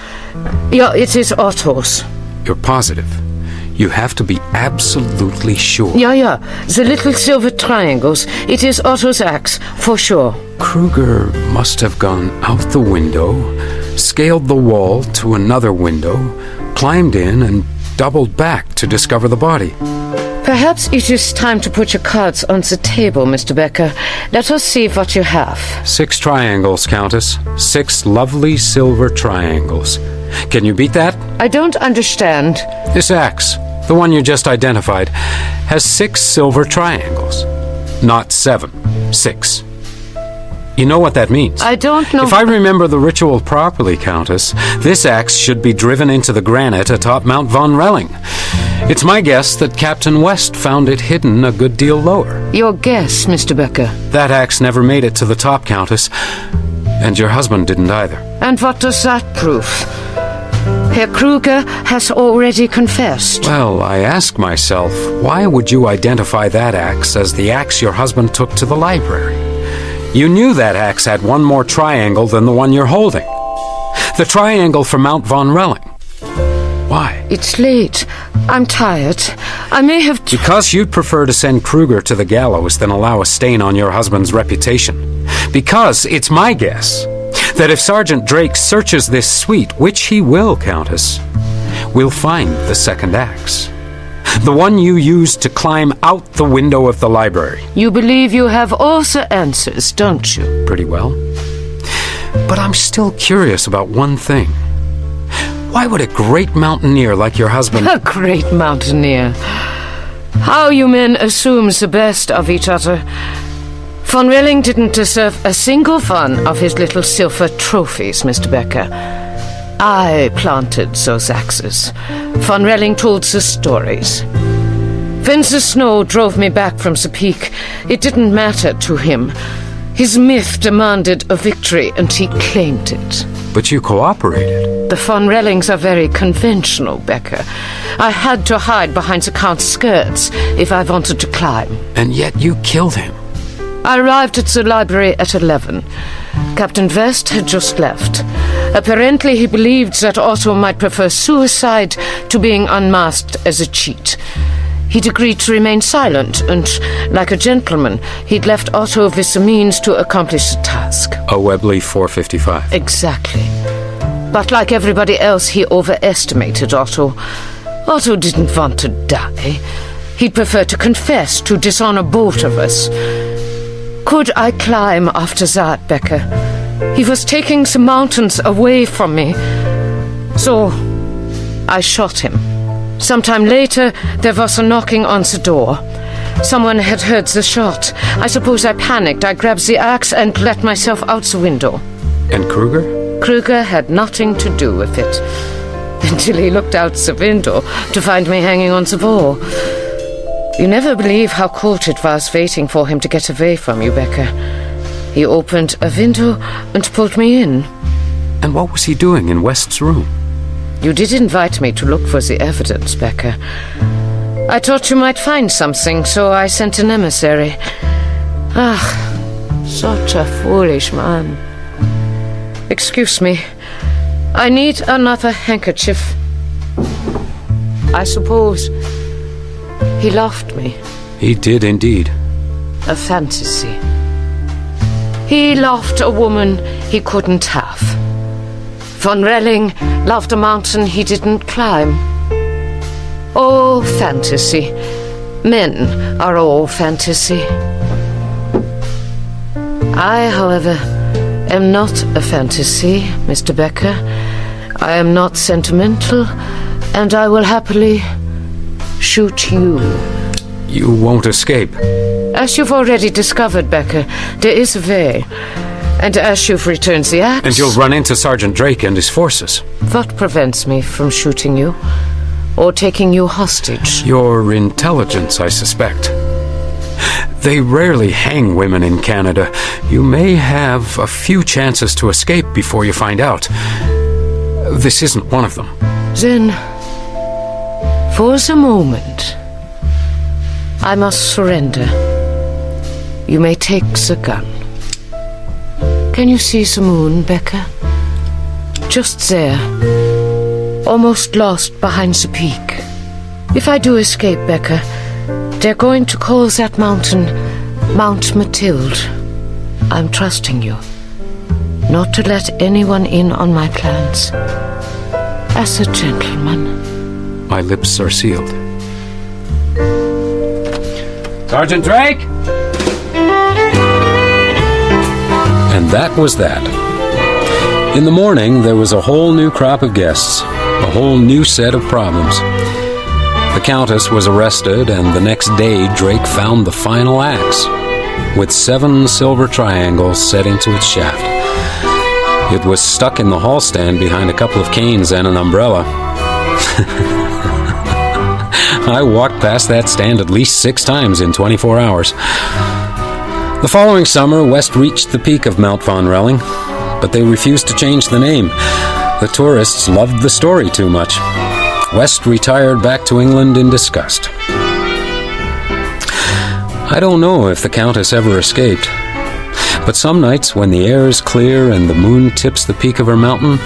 it is Otto's. You're positive? You have to be absolutely sure. Yeah, the little silver triangles. It is Otto's axe, for sure. Kruger must have gone out the window, scaled the wall to another window, climbed in, and doubled back to discover the body. Perhaps it is time to put your cards on the table, Mr. Becker. Let us see what you have. 6 triangles, Countess. 6 lovely silver triangles. Can you beat that? I don't understand. This axe, the one you just identified, has 6 silver triangles. Not 7. 6. You know what that means? I don't know. If I remember the ritual properly, Countess, this axe should be driven into the granite atop Mount Von Relling. It's my guess that Captain West found it hidden a good deal lower. Your guess, Mr. Becker? That axe never made it to the top, Countess. And your husband didn't either. And what does that prove? Herr Kruger has already confessed. Well, I ask myself, why would you identify that axe as the axe your husband took to the library? You knew that axe had one more triangle than the one you're holding. The triangle from Mount Von Relling. Why? It's late. I'm tired. I may have... Because you'd prefer to send Kruger to the gallows than allow a stain on your husband's reputation. Because it's my guess that if Sergeant Drake searches this suite, which he will, Countess, we'll find the second axe. The one you used to climb out the window of the library. You believe you have all the answers, don't you? Pretty well. But I'm still curious about one thing. Why would a great mountaineer like your husband... A great mountaineer. How you men assume the best of each other. Von Relling didn't deserve a single one of his little silver trophies, Mr. Becker. I planted those axes. Von Relling told the stories. When the snow drove me back from the peak, it didn't matter to him. His myth demanded a victory, and he claimed it. But you cooperated. The Von Rellings are very conventional, Becker. I had to hide behind the Count's skirts if I wanted to climb. And yet you killed him. I arrived at the library at 11. Captain West had just left. Apparently he believed that Otto might prefer suicide to being unmasked as a cheat. He'd agreed to remain silent, and, like a gentleman, he'd left Otto with the means to accomplish the task. A Webley 455. Exactly. But like everybody else, he overestimated Otto. Otto didn't want to die. He'd prefer to confess, to dishonor both of us. Could I climb after that, Becker? He was taking the mountains away from me. So, I shot him. Sometime later, there was a knocking on the door. Someone had heard the shot. I suppose I panicked. I grabbed the axe and let myself out the window. And Kruger? Kruger had nothing to do with it. Until he looked out the window to find me hanging on the wall. You never believe how cold it was waiting for him to get away from you, Becker. He opened a window and pulled me in. And what was he doing in West's room? You did invite me to look for the evidence, Becker. I thought you might find something, so I sent an emissary. Such a foolish man. Excuse me. I need another handkerchief. I suppose He loved me. He did indeed. A fantasy. He loved a woman he couldn't have. Von Relling loved a mountain he didn't climb. All fantasy. Men are all fantasy. I, however, am not a fantasy, Mr. Becker. I am not sentimental, and I will happily shoot you. You won't escape. As you've already discovered, Becker, there is a way. And as you've returned the axe... And you'll run into Sergeant Drake and his forces. What prevents me from shooting you? Or taking you hostage? Your intelligence, I suspect. They rarely hang women in Canada. You may have a few chances to escape before you find out. This isn't one of them. Then, for the moment, I must surrender. You may take the gun. Can you see the moon, Becker? Just there, almost lost behind the peak. If I do escape, Becker, they're going to call that mountain Mount Mathilde. I'm trusting you, not to let anyone in on my plans. As a gentleman. My lips are sealed. Sergeant Drake! And that was that. In the morning, there was a whole new crop of guests, a whole new set of problems. The Countess was arrested, and the next day Drake found the final axe, with 7 silver triangles set into its shaft. It was stuck in the hall stand behind a couple of canes and an umbrella. I walked past that stand at least 6 times in 24 hours. The following summer, West reached the peak of Mount Von Relling, but they refused to change the name. The tourists loved the story too much. West retired back to England in disgust. I don't know if the Countess ever escaped, but some nights when the air is clear and the moon tips the peak of her mountain,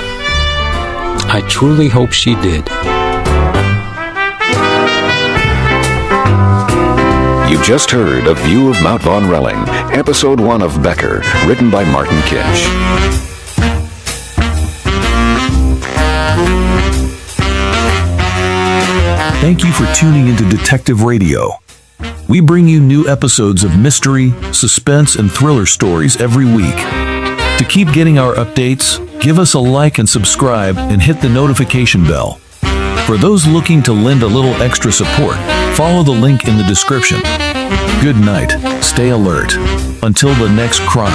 I truly hope she did. You just heard A View of Mount Von Relling, Episode 1 of Becker, written by Martin Kinch. Thank you for tuning into Detective Radio. We bring you new episodes of mystery, suspense, and thriller stories every week. To keep getting our updates, give us a like and subscribe and hit the notification bell. For those looking to lend a little extra support, follow the link in the description. Good night. Stay alert. Until the next crime.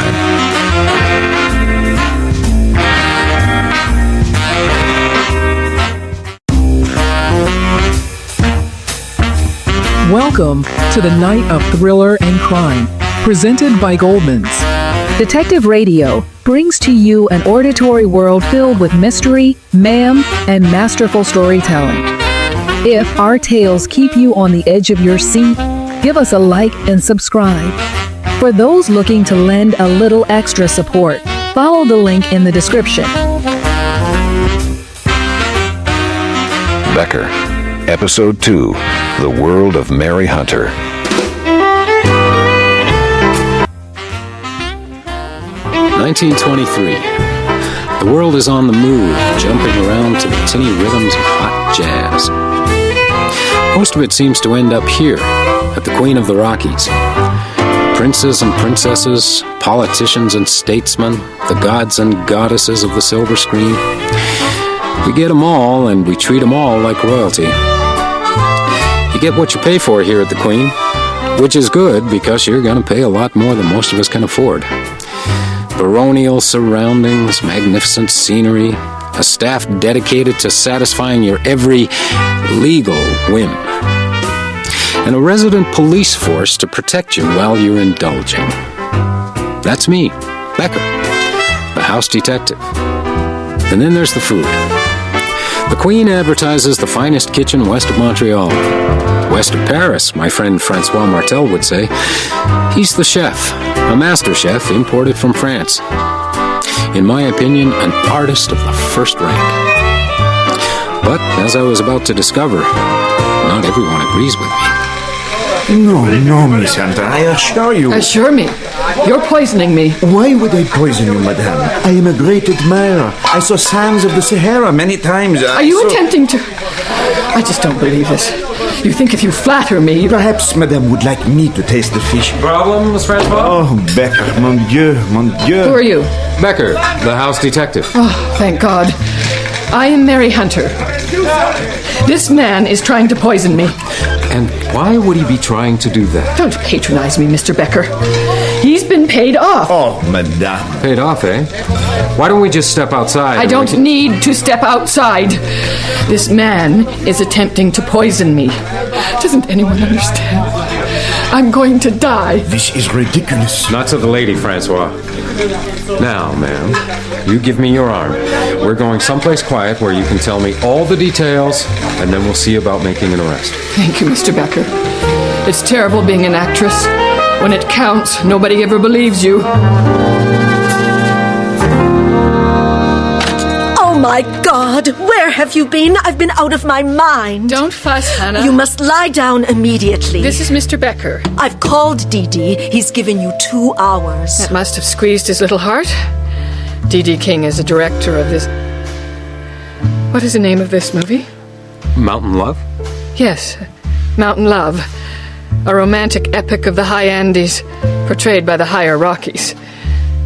Welcome to the night of thriller and crime, presented by Goldman's. Detective Radio brings to you an auditory world filled with mystery, mayhem, and masterful storytelling. If our tales keep you on the edge of your seat, give us a like and subscribe. For those looking to lend a little extra support, follow the link in the description. Becker, Episode 2, The World of Mary Hunter. "1923. The world is on the move, jumping around to the tinny rhythms of hot jazz. Most of it seems to end up here, at the Queen of the Rockies. Princes and princesses, politicians and statesmen, the gods and goddesses of the silver screen. We get them all, and we treat them all like royalty. You get what you pay for here at the Queen, which is good because you're going to pay a lot more than most of us can afford. Baronial surroundings, magnificent scenery, a staff dedicated to satisfying your every legal whim, and a resident police force to protect you while you're indulging. That's me, Becker, the house detective. And then there's the food. The Queen advertises the finest kitchen west of Montreal. West of Paris, my friend Francois Martel would say. He's the chef, a master chef imported from France. In my opinion, an artist of the first rank. But, as I was about to discover, not everyone agrees with me. No, Miss Hunter, I assure you. Assure me. You're poisoning me. Why would I poison you, madame? I am a great admirer. I saw sands of the Sahara many times. Are you attempting to... I just don't believe this. You think if you flatter me... Perhaps madame would like me to taste the fish. Problems, Francois? Oh, Becker, mon Dieu, mon Dieu. Who are you? Becker, the house detective. Oh, thank God. I am Mary Hunter. This man is trying to poison me. And why would he be trying to do that? Don't patronize me, Mr. Becker. He's been paid off. Oh, madame. Paid off, eh? Why don't we just step outside? I don't need to step outside. This man is attempting to poison me. Doesn't anyone understand? I'm going to die. This is ridiculous. Not to the lady, Francois. Now, ma'am, you give me your arm. We're going someplace quiet where you can tell me all the details, and then we'll see about making an arrest. Thank you, Mr. Becker. It's terrible being an actress. When it counts, nobody ever believes you. Oh my God! Where have you been? I've been out of my mind. Don't fuss, Hannah. You must lie down immediately. This is Mr. Becker. I've called Dee. He's given you 2 hours. That must have squeezed his little heart. D.D. King is the director of this... What is the name of this movie? Mountain Love? Yes, Mountain Love. A romantic epic of the high Andes, portrayed by the higher Rockies.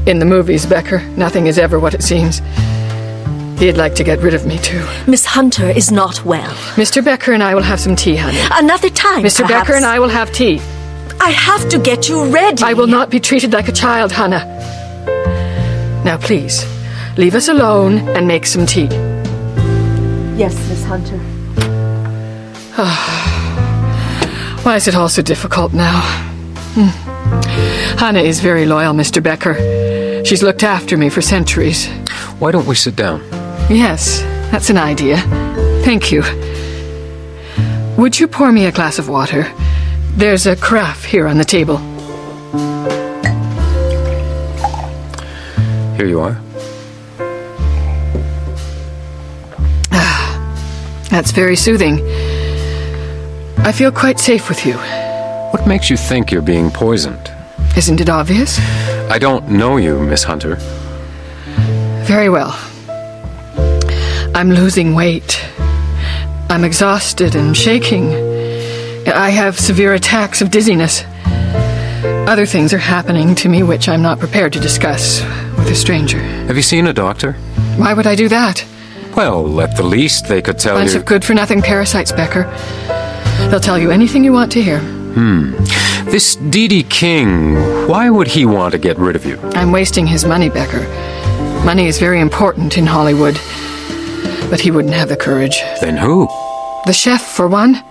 In the movies, Becker, nothing is ever what it seems. He'd like to get rid of me, too. Miss Hunter is not well. Mr. Becker and I will have some tea, honey. Another time, Mr. perhaps. Becker and I will have tea. I have to get you ready. I will not be treated like a child, Hannah. Now, please, leave us alone and make some tea. Yes, Miss Hunter. Why is it all so difficult now? Hannah is very loyal, Mr. Becker. She's looked after me for centuries. Why don't we sit down? Yes, that's an idea. Thank you. Would you pour me a glass of water? There's a carafe here on the table. Here you are. That's very soothing. I feel quite safe with you. What makes you think you're being poisoned? Isn't it obvious? I don't know you, Miss Hunter. Very well. I'm losing weight. I'm exhausted and shaking. I have severe attacks of dizziness. Other things are happening to me which I'm not prepared to discuss with a stranger. Have you seen a doctor? Why would I do that? Well, at the least they could tell Bunch you... of good-for-nothing parasites, Becker. They'll tell you anything you want to hear. This D.D. King, why would he want to get rid of you? I'm wasting his money, Becker. Money is very important in Hollywood. But he wouldn't have the courage. Then who? The chef, for one.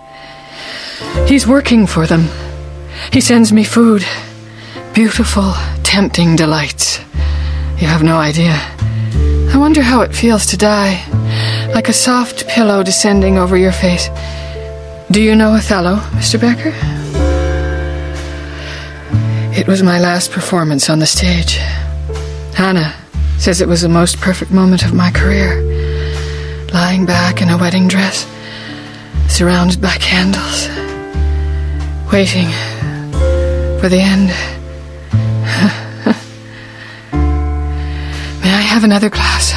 He's working for them. He sends me food. Beautiful, tempting delights. You have no idea. I wonder how it feels to die. Like a soft pillow descending over your face. Do you know Othello, Mr. Becker? It was my last performance on the stage. Hannah says it was the most perfect moment of my career. Lying back in a wedding dress, surrounded by candles, waiting for the end. May I have another glass?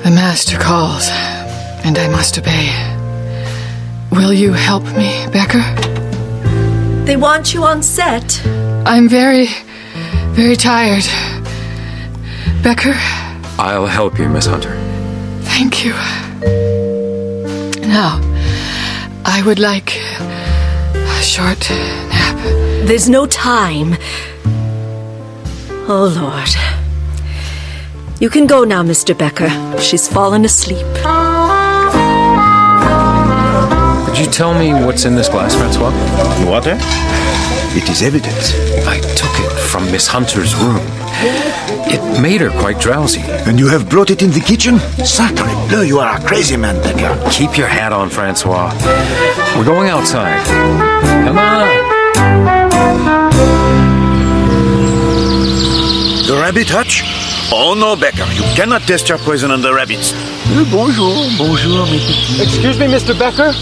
The master calls, and I must obey. Will you help me, Becker? They want you on set. I'm very, very tired. Becker? I'll help you, Miss Hunter. Thank you. Now, I would like a short nap. There's no time. Oh, Lord. You can go now, Mr. Becker. She's fallen asleep. Could you tell me what's in this glass, Francois? Water? It is evidence. I took it from Miss Hunter's room. It made her quite drowsy. And you have brought it in the kitchen? Sacre bleu, you are a crazy man, Becker. Keep your hat on, Francois. We're going outside. Come on. The rabbit hutch? Oh no, Becker, you cannot test your poison on the rabbits. Bonjour, mes petits. Excuse me, Mr. Becker.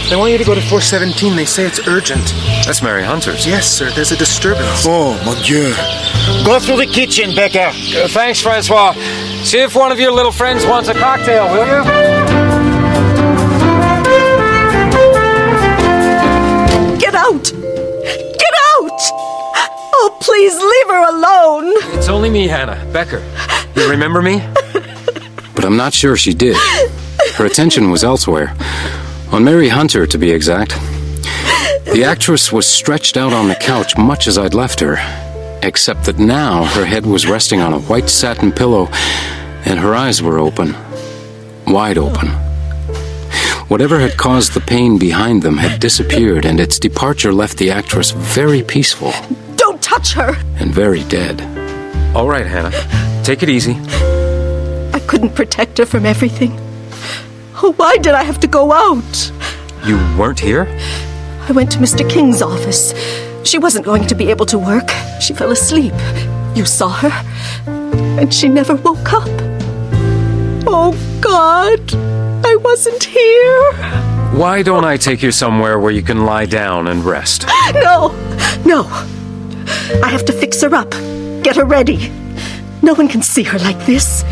They want you to go to 417. They say it's urgent. That's Mary Hunter's. Yes, sir. There's a disturbance. Oh, mon Dieu. Go through the kitchen, Becker. Thanks, Francois. See if one of your little friends wants a cocktail, will you? Get out! Get out! Oh, please leave her alone. It's only me, Hannah. Becker. You remember me? But I'm not sure she did. Her attention was elsewhere. On Mary Hunter, to be exact. The actress was stretched out on the couch much as I'd left her, except that now her head was resting on a white satin pillow and her eyes were open, wide open. Whatever had caused the pain behind them had disappeared, and its departure left the actress very peaceful. Don't touch her! And very dead. All right, Hannah. Take it easy. I couldn't protect her from everything. Oh, why did I have to go out? You weren't here? I went to Mr. King's office. She wasn't going to be able to work. She fell asleep. You saw her, and she never woke up. Oh, God, I wasn't here. Why don't I take you somewhere where you can lie down and rest? No. I have to fix her up, get her ready. No one can see her like this.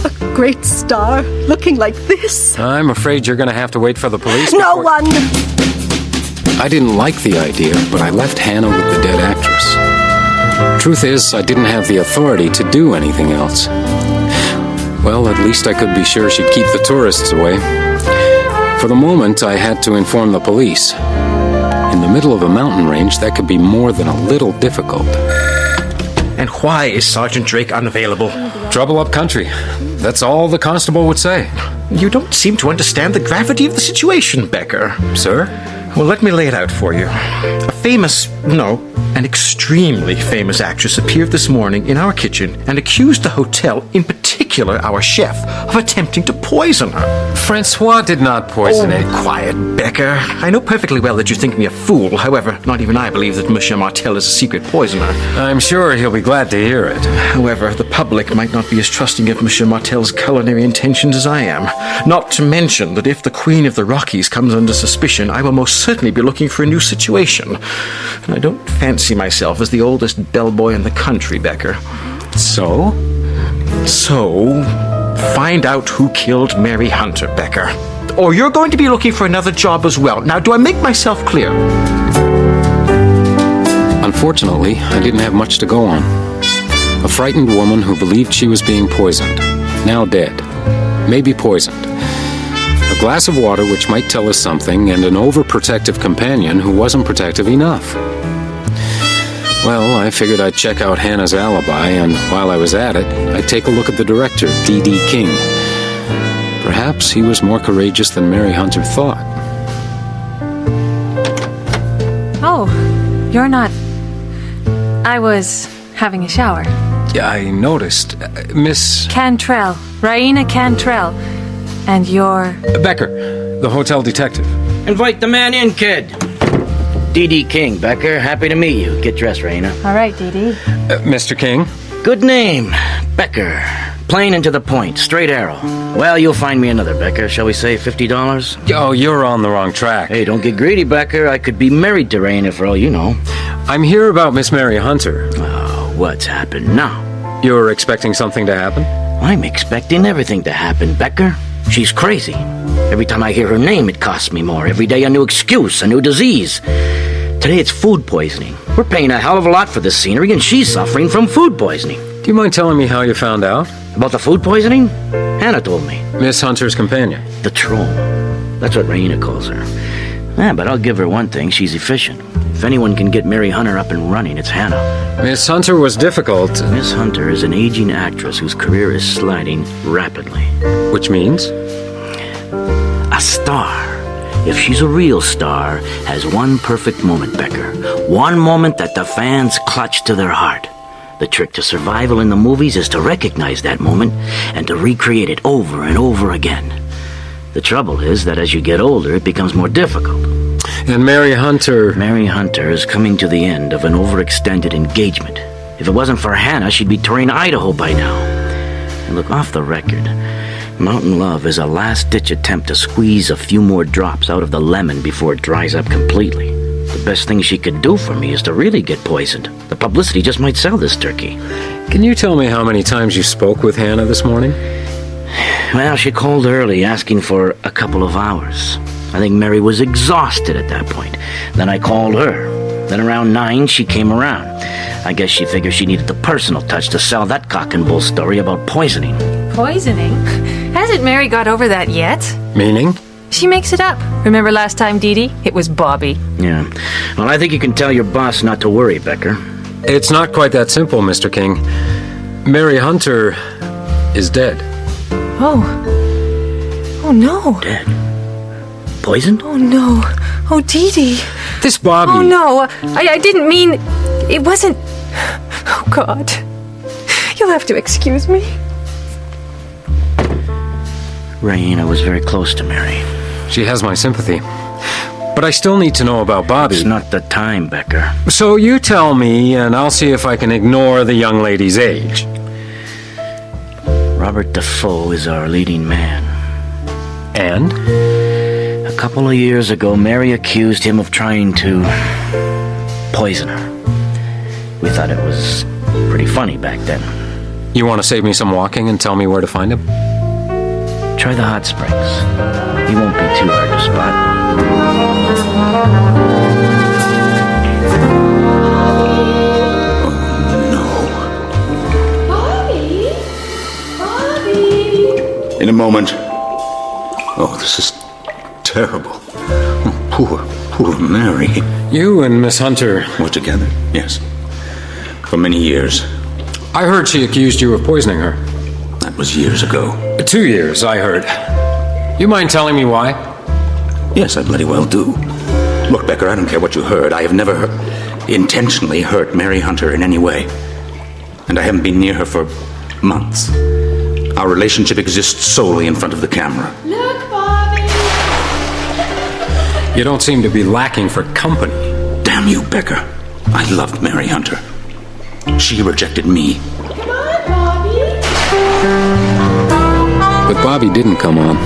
A great star looking like this. I'm afraid you're going to have to wait for the police. No one! I didn't like the idea, but I left Hannah with the dead actress. Truth is, I didn't have the authority to do anything else. Well, at least I could be sure she'd keep the tourists away. For the moment, I had to inform the police. In the middle of a mountain range, that could be more than a little difficult. And why is Sergeant Drake unavailable? Trouble up country. That's all the constable would say. You don't seem to understand the gravity of the situation, Becker. Sir? Well, let me lay it out for you. An extremely famous actress appeared this morning in our kitchen and accused the hotel, in particular our chef, of attempting to poison her. Francois did not poison it. Quiet, Becker. I know perfectly well that you think me a fool. However, not even I believe that Monsieur Martel is a secret poisoner. I'm sure he'll be glad to hear it. However, the public might not be as trusting of Monsieur Martel's culinary intentions as I am. Not to mention that if the Queen of the Rockies comes under suspicion, I will most certainly be looking for a new situation. And I don't fancy myself as the oldest bellboy in the country, Becker. So, find out who killed Mary Hunter, Becker. Or you're going to be looking for another job as well. Now, do I make myself clear? Unfortunately, I didn't have much to go on. A frightened woman who believed she was being poisoned, now dead, maybe poisoned. A glass of water which might tell us something, and an overprotective companion who wasn't protective enough. Well, I figured I'd check out Hannah's alibi, and while I was at it, I'd take a look at the director, D.D. King. Perhaps he was more courageous than Mary Hunter thought. Oh, you're not... I was having a shower. Yeah, I noticed. Miss... Cantrell. Raina Cantrell. And you're... Becker, the hotel detective. Invite the man in, kid. D.D. King, Becker. Happy to meet you. Get dressed, Raina. All right, D.D. Mr. King? Good name. Becker. Plain and to the point. Straight arrow. Well, you'll find me another, Becker. Shall we say $50? Oh, you're on the wrong track. Hey, don't get greedy, Becker. I could be married to Raina for all you know. I'm here about Miss Mary Hunter. Oh, what's happened now? You're expecting something to happen? I'm expecting everything to happen, Becker. She's crazy. Every time I hear her name, it costs me more. Every day a new excuse, a new disease. Today it's food poisoning. We're paying a hell of a lot for this scenery, and she's suffering from food poisoning. Do you mind telling me how you found out? About the food poisoning? Hannah told me. Miss Hunter's companion? The troll. That's what Raina calls her. Yeah, but I'll give her one thing. She's efficient. If anyone can get Mary Hunter up and running, it's Hannah. Miss Hunter was difficult. Miss Hunter is an aging actress whose career is sliding rapidly. Which means? A star. If she's a real star, has one perfect moment, Becker. One moment that the fans clutch to their heart. The trick to survival in the movies is to recognize that moment and to recreate it over and over again. The trouble is that as you get older, it becomes more difficult. And Mary Hunter... Mary Hunter is coming to the end of an overextended engagement. If it wasn't for Hannah, she'd be touring Idaho by now. And look, off the record, Mountain Love is a last-ditch attempt to squeeze a few more drops out of the lemon before it dries up completely. The best thing she could do for me is to really get poisoned. The publicity just might sell this turkey. Can you tell me how many times you spoke with Hannah this morning? Well, she called early, asking for a couple of hours. I think Mary was exhausted at that point. Then I called her. Then around 9, she came around. I guess she figured she needed the personal touch to sell that cock and bull story about poisoning. Poisoning? Hasn't Mary got over that yet? Meaning? She makes it up. Remember last time, Dee Dee? It was Bobby. Yeah. Well, I think you can tell your boss not to worry, Becker. It's not quite that simple, Mr. King. Mary Hunter is dead. Oh. Oh, no. Dead? Poisoned? Oh, no. Oh, Dee Dee. This Bobby. Oh, no. I didn't mean... It wasn't... Oh, God. You'll have to excuse me. Raina was very close to Mary. She has my sympathy. But I still need to know about Bobby. It's not the time, Becker. So you tell me, and I'll see if I can ignore the young lady's age. Robert Defoe is our leading man. And? A couple of years ago, Mary accused him of trying to poison her. We thought it was pretty funny back then. You want to save me some walking and tell me where to find him? Try the hot springs. He won't be too hard to spot. In a moment. Oh, this is terrible. Poor Mary. You and Miss Hunter were together, yes. For many years. I heard she accused you of poisoning her. That was years ago. 2 years, I heard. You mind telling me why? Yes, I bloody well do. Look, Becker, I don't care what you heard. I have never intentionally hurt Mary Hunter in any way. And I haven't been near her for months. Our relationship exists solely in front of the camera. Look, Bobby! You don't seem to be lacking for company. Damn you, Becker. I loved Mary Hunter. She rejected me. Come on, Bobby! But Bobby didn't come on.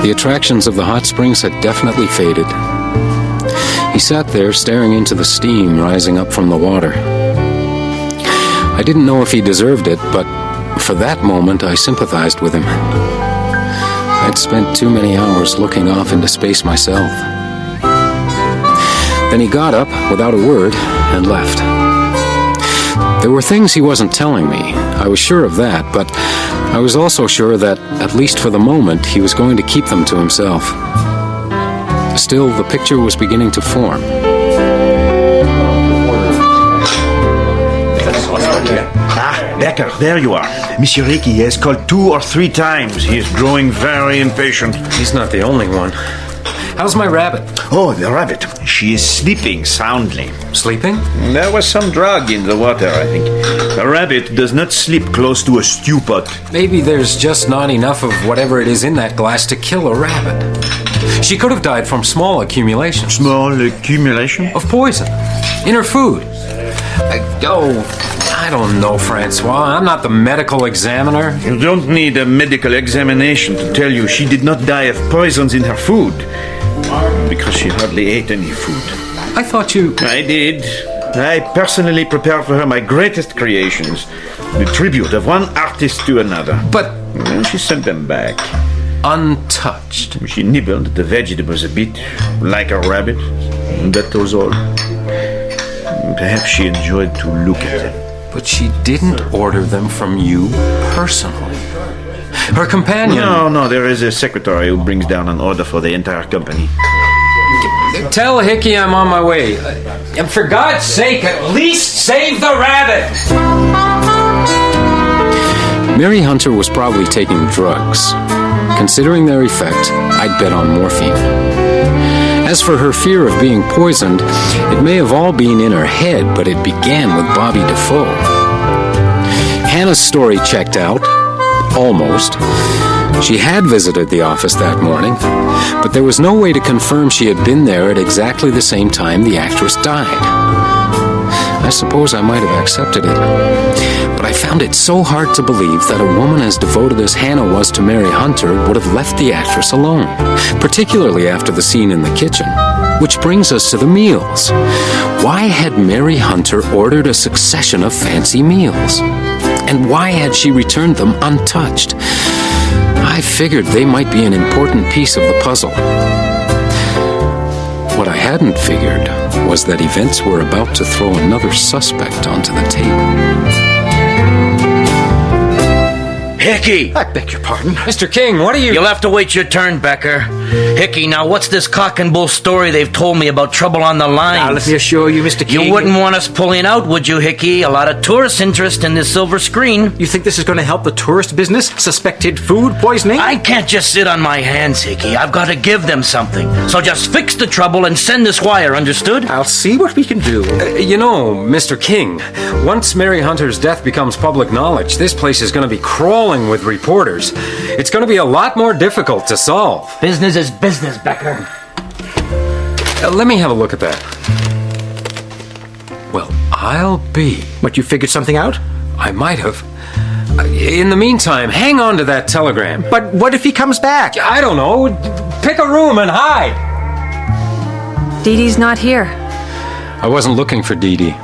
The attractions of the hot springs had definitely faded. He sat there staring into the steam rising up from the water. I didn't know if he deserved it, but for that moment I sympathized with him. I'd spent too many hours looking off into space myself. Then he got up without a word and left. There were things he wasn't telling me. I was sure of that, but I was also sure that, at least for the moment, he was going to keep them to himself. Still, the picture was beginning to form. Becker, there you are. Monsieur Ricky has called 2 or 3 times. He is growing very impatient. He's not the only one. How's my rabbit? Oh, the rabbit. She is sleeping soundly. Sleeping? There was some drug in the water, I think. The rabbit does not sleep close to a stew pot. Maybe there's just not enough of whatever it is in that glass to kill a rabbit. She could have died from small accumulations. Small accumulation? Of poison. In her food. I don't know, Francois. I'm not the medical examiner. You don't need a medical examination to tell you she did not die of poisons in her food. Because she hardly ate any food. I thought you... I did. I personally prepared for her my greatest creations. The tribute of one artist to another. But... And she sent them back. Untouched. She nibbled at the vegetables a bit, like a rabbit. And that was all. Perhaps she enjoyed to look at them. But she didn't order them from you personally. Her companion... No, there is a secretary who brings down an order for the entire company. Tell Hickey I'm on my way. And for God's sake, at least save the rabbit! Mary Hunter was probably taking drugs. Considering their effect, I'd bet on morphine. As for her fear of being poisoned, it may have all been in her head, but it began with Bobby Defoe. Hannah's story checked out. Almost. She had visited the office that morning, but there was no way to confirm she had been there at exactly the same time the actress died. I suppose I might have accepted it, but I I found it so hard to believe that a woman as devoted as Hannah was to Mary Hunter would have left the actress alone, particularly after the scene in the kitchen. Which brings us to the meals. Why had Mary Hunter ordered a succession of fancy meals? And why had she returned them untouched? I figured they might be an important piece of the puzzle. What I hadn't figured was that events were about to throw another suspect onto the table. Hickey! I beg your pardon? Mr. King, what are you... You'll have to wait your turn, Becker. Hickey, now what's this cock and bull story they've told me about trouble on the line? Now, let me assure you, Mr. King... You wouldn't want us pulling out, would you, Hickey? A lot of tourist interest in this silver screen. You think this is going to help the tourist business? Suspected food poisoning? I can't just sit on my hands, Hickey. I've got to give them something. So just fix the trouble and send this wire, understood? I'll see what we can do. You know, Mr. King, once Mary Hunter's death becomes public knowledge, this place is going to be crawling with reporters. It's going to be a lot more difficult to solve. Business is business, Becker. Let me have a look at that. Well, I'll be... What, you figured something out? I might have. In the meantime, hang on to that telegram. But what if he comes back? I don't know. Pick a room and hide. Dee Dee's not here. I wasn't looking for Dee Dee.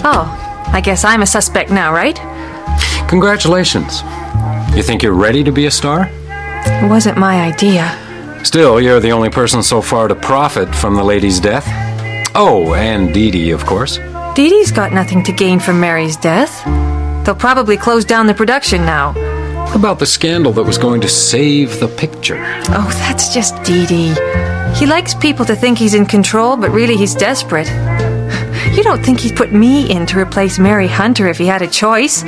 Oh, I guess I'm a suspect now, right? Congratulations. You think you're ready to be a star? It wasn't my idea. Still, you're the only person so far to profit from the lady's death. Oh, and Dee Dee, of course. Dee Dee's got nothing to gain from Mary's death. They'll probably close down the production now. About the scandal that was going to save the picture. Oh, that's just Dee Dee. He likes people to think he's in control, but really he's desperate. You don't think he'd put me in to replace Mary Hunter if he had a choice?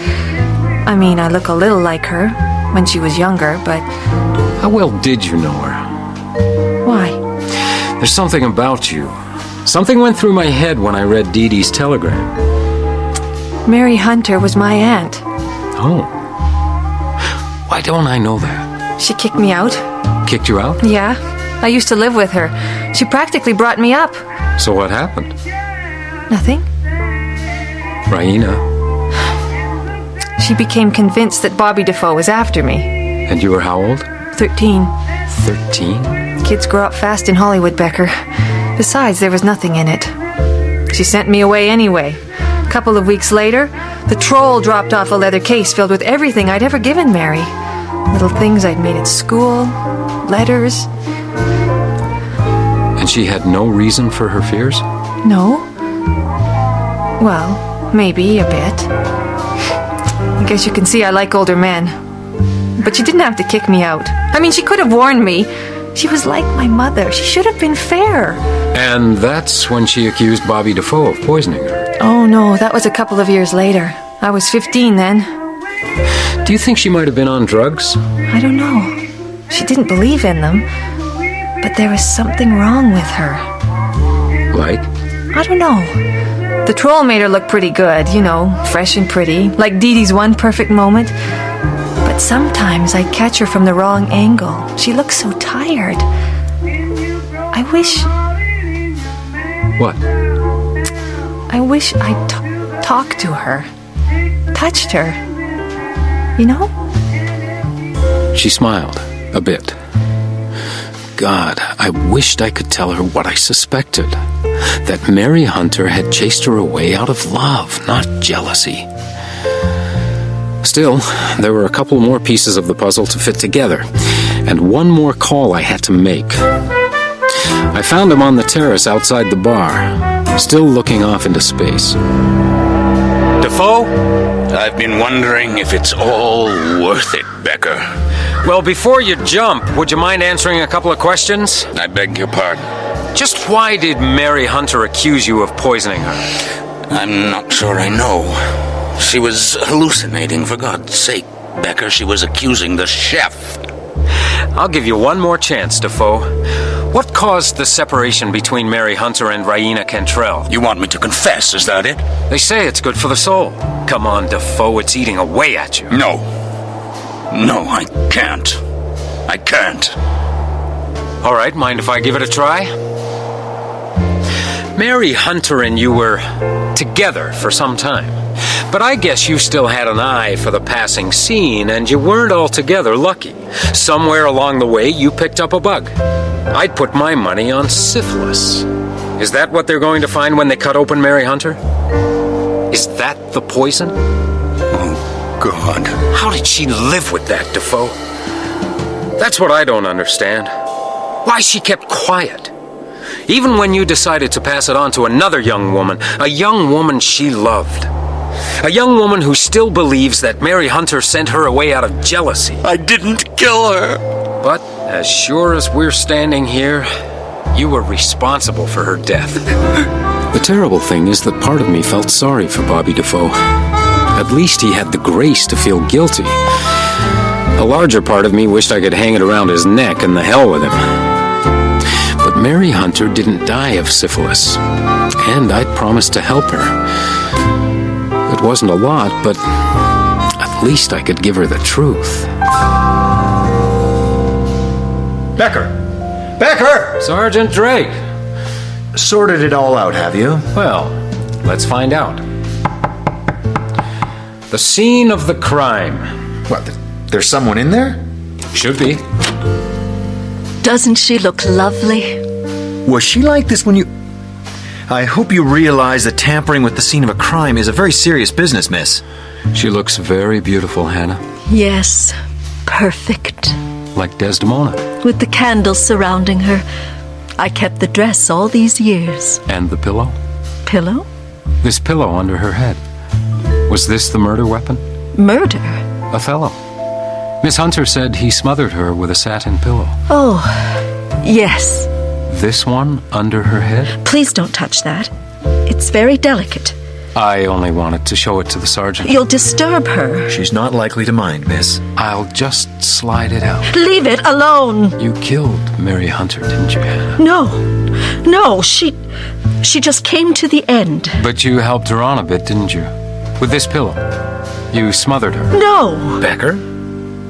I mean, I look a little like her when she was younger, but... How well did you know her? Why? There's something about you. Something went through my head when I read Dee Dee's telegram. Mary Hunter was my aunt. Oh. Why don't I know that? She kicked me out. Kicked you out? Yeah. I used to live with her. She practically brought me up. So what happened? Nothing. Raina. She became convinced that Bobby Defoe was after me. And you were how old? 13. 13? Kids grow up fast in Hollywood, Becker. Besides, there was nothing in it. She sent me away anyway. A couple of weeks later, the troll dropped off a leather case filled with everything I'd ever given Mary. Little things I'd made at school, letters. And she had no reason for her fears? No. Well, maybe a bit. I guess you can see I like older men. But she didn't have to kick me out. I mean, she could have warned me. She was like my mother. She should have been fair. And that's when she accused Bobby Defoe of poisoning her. Oh, no, that was a couple of years later. I was 15 then. Do you think she might have been on drugs? I don't know. She didn't believe in them. But there was something wrong with her. Like? I don't know. The troll made her look pretty good, you know, fresh and pretty, like Dee Dee's one perfect moment. But sometimes I'd catch her from the wrong angle. She looked so tired. I wish... What? I wish I'd talked to her. Touched her. You know? She smiled a bit. God, I wished I could tell her what I suspected. That Mary Hunter had chased her away out of love, not jealousy. Still, there were a couple more pieces of the puzzle to fit together, and one more call I had to make. I found him on the terrace outside the bar, still looking off into space. Defoe? I've been wondering if it's all worth it, Becker. Well, before you jump, would you mind answering a couple of questions? I beg your pardon. Just why did Mary Hunter accuse you of poisoning her? I'm not sure I know. She was hallucinating, for God's sake. Becker, she was accusing the chef. I'll give you one more chance, Defoe. What caused the separation between Mary Hunter and Raina Cantrell? You want me to confess, is that it? They say it's good for the soul. Come on, Defoe, it's eating away at you. No, I can't. I can't. All right, mind if I give it a try? Mary Hunter and you were together for some time. But I guess you still had an eye for the passing scene, and you weren't altogether lucky. Somewhere along the way, you picked up a bug. I'd put my money on syphilis. Is that what they're going to find when they cut open Mary Hunter? Is that the poison? Oh, God. How did she live with that, Defoe? That's what I don't understand. Why she kept quiet. Even when you decided to pass it on to another young woman, a young woman she loved. A young woman who still believes that Mary Hunter sent her away out of jealousy. I didn't kill her. But as sure as we're standing here, you were responsible for her death. The terrible thing is that part of me felt sorry for Bobby Defoe. At least he had the grace to feel guilty. A larger part of me wished I could hang it around his neck and the hell with him. But Mary Hunter didn't die of syphilis, and I'd promised to help her. It wasn't a lot, but at least I could give her the truth. Becker! Becker! Sergeant Drake! Sorted it all out, have you? Well, let's find out. The scene of the crime. What, there's someone in there? Should be. Doesn't she look lovely? Was she like this when you... I hope you realize that tampering with the scene of a crime is a very serious business, miss. She looks very beautiful, Hannah. Yes, perfect. Like Desdemona. With the candles surrounding her. I kept the dress all these years. And the pillow? Pillow? This pillow under her head. Was this the murder weapon? Murder? Othello. Miss Hunter said he smothered her with a satin pillow. Oh, yes. This one under her head? Please don't touch that. It's very delicate. I only wanted to show it to the sergeant. You'll disturb her. She's not likely to mind, miss. I'll just slide it out. Leave it alone. You killed Mary Hunter, didn't you, Hannah? No, she just came to the end. But you helped her on a bit, didn't you? With this pillow. You smothered her. No. Becker?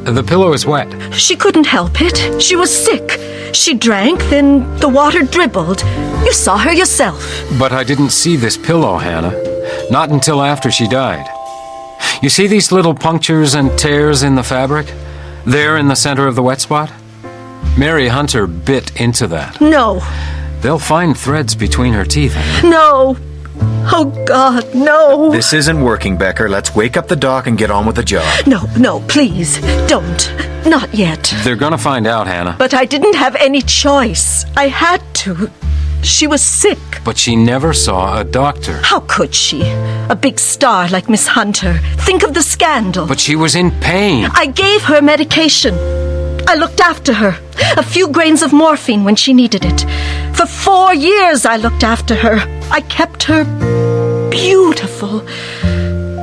The pillow is wet. She couldn't help it. She was sick. She drank, then the water dribbled. You saw her yourself. But I didn't see this pillow, Hannah. Not until after she died. You see these little punctures and tears in the fabric? There in the center of the wet spot? Mary Hunter bit into that. No. They'll find threads between her teeth, Hannah. No. Oh, God, no. This isn't working, Becker. Let's wake up the doc and get on with the job. No, please, don't. Not yet. They're gonna find out, Hannah. But I didn't have any choice. I had to. She was sick. But she never saw a doctor. How could she? A big star like Miss Hunter. Think of the scandal. But she was in pain. I gave her medication. I looked after her. A few grains of morphine when she needed it. For 4 years I looked after her. I kept her beautiful.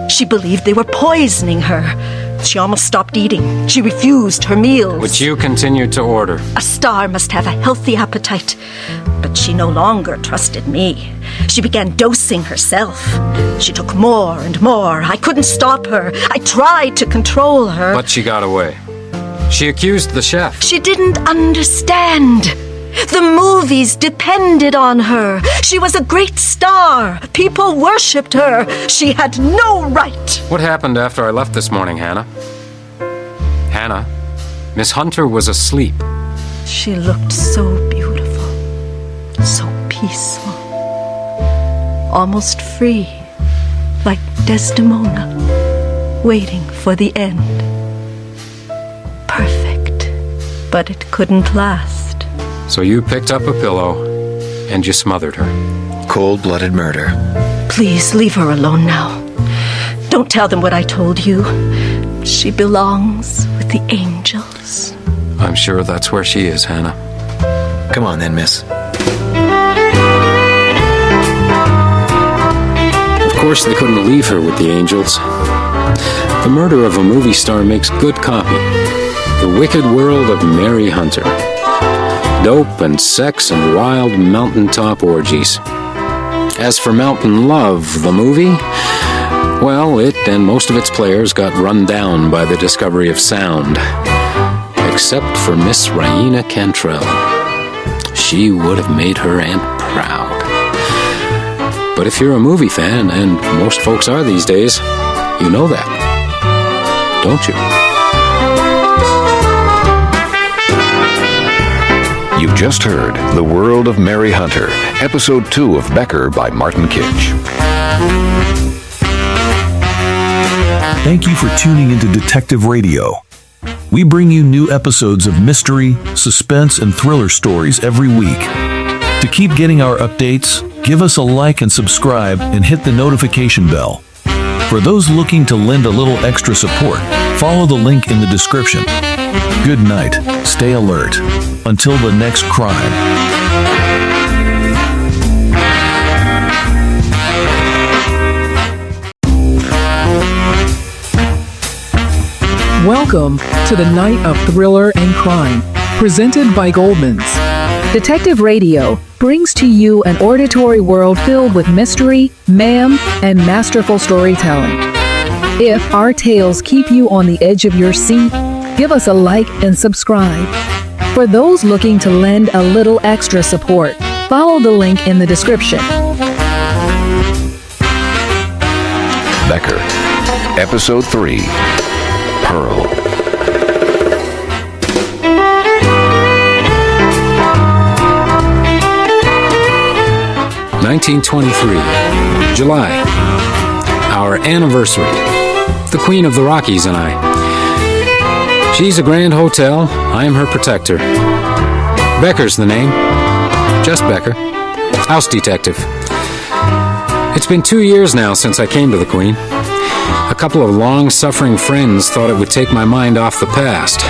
She believed they were poisoning her. She almost stopped eating. She refused her meals. But you continued to order. A star must have a healthy appetite. But she no longer trusted me. She began dosing herself. She took more and more. I couldn't stop her. I tried to control her. But she got away. She accused the chef. She didn't understand. The movies depended on her. She was a great star. People worshipped her. She had no right. What happened after I left this morning, Hannah? Hannah, Miss Hunter was asleep. She looked so beautiful, so peaceful, almost free, like Desdemona, waiting for the end. Perfect, but it couldn't last. So you picked up a pillow and you smothered her. Cold-blooded murder. Please leave her alone now. Don't tell them what I told you. She belongs with the angels. I'm sure that's where she is, Hannah. Come on then, miss. Of course, they couldn't leave her with the angels. The murder of a movie star makes good copy. The wicked world of Mary Hunter. Dope and sex and wild mountaintop orgies. As for Mountain Love, the movie, well, it and most of its players got run down by the discovery of sound. Except for Miss Raina Cantrell. She would have made her aunt proud. But if you're a movie fan, and most folks are these days, you know that, don't you? You've just heard The World of Mary Hunter, Episode 2 of Becker by Martin Kinch. Thank you for tuning into Detective Radio. We bring you new episodes of mystery, suspense, and thriller stories every week. To keep getting our updates, give us a like and subscribe and hit the notification bell. For those looking to lend a little extra support, follow the link in the description. Good night, stay alert. Until the next crime. Welcome to the night of thriller and crime, presented by Goldman's. Detective Radio brings to you an auditory world filled with mystery, mayhem, and masterful storytelling. If our tales keep you on the edge of your seat, give us a like and subscribe. For those looking to lend a little extra support, follow the link in the description. Becker, Episode 3, Pearl. 1923, July. Our anniversary. The Queen of the Rockies and I. She's a grand hotel. I am her protector. Becker's the name. Just Becker. House detective. It's been 2 years now since I came to the Queen. A couple of long-suffering friends thought it would take my mind off the past,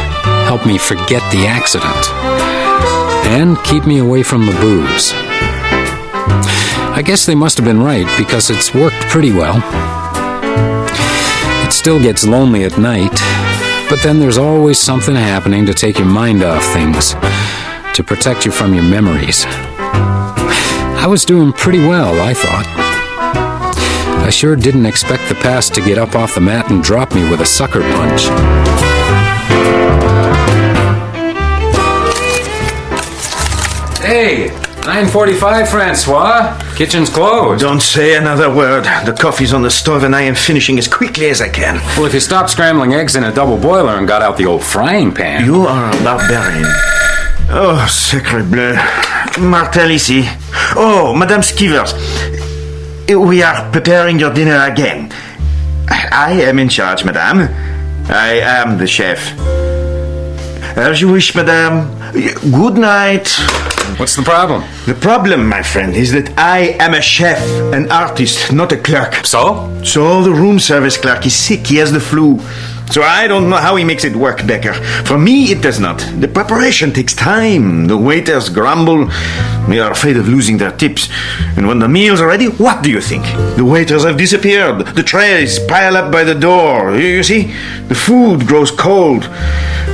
help me forget the accident, and keep me away from the booze. I guess they must have been right, because it's worked pretty well. It still gets lonely at night, but then there's always something happening to take your mind off things, to protect you from your memories. I was doing pretty well, I thought. I sure didn't expect the past to get up off the mat and drop me with a sucker punch. Hey, 9:45, Francois. Kitchen's closed. Don't say another word. The coffee's on the stove and I am finishing as quickly as I can. Well, if you stopped scrambling eggs in a double boiler and got out the old frying pan... You are a barbarian. Oh, sacre bleu. Martel ici. Oh, Madame Skivers. We are preparing your dinner again. I am in charge, madame. I am the chef. As you wish, madame. Good night. What's the problem? The problem, my friend, is that I am a chef, an artist, not a clerk. So? So the room service clerk is sick. He has the flu. So I don't know how he makes it work, Becker. For me, it does not. The preparation takes time. The waiters grumble. They are afraid of losing their tips. And when the meals are ready, what do you think? The waiters have disappeared. The trays pile up by the door. You see? The food grows cold.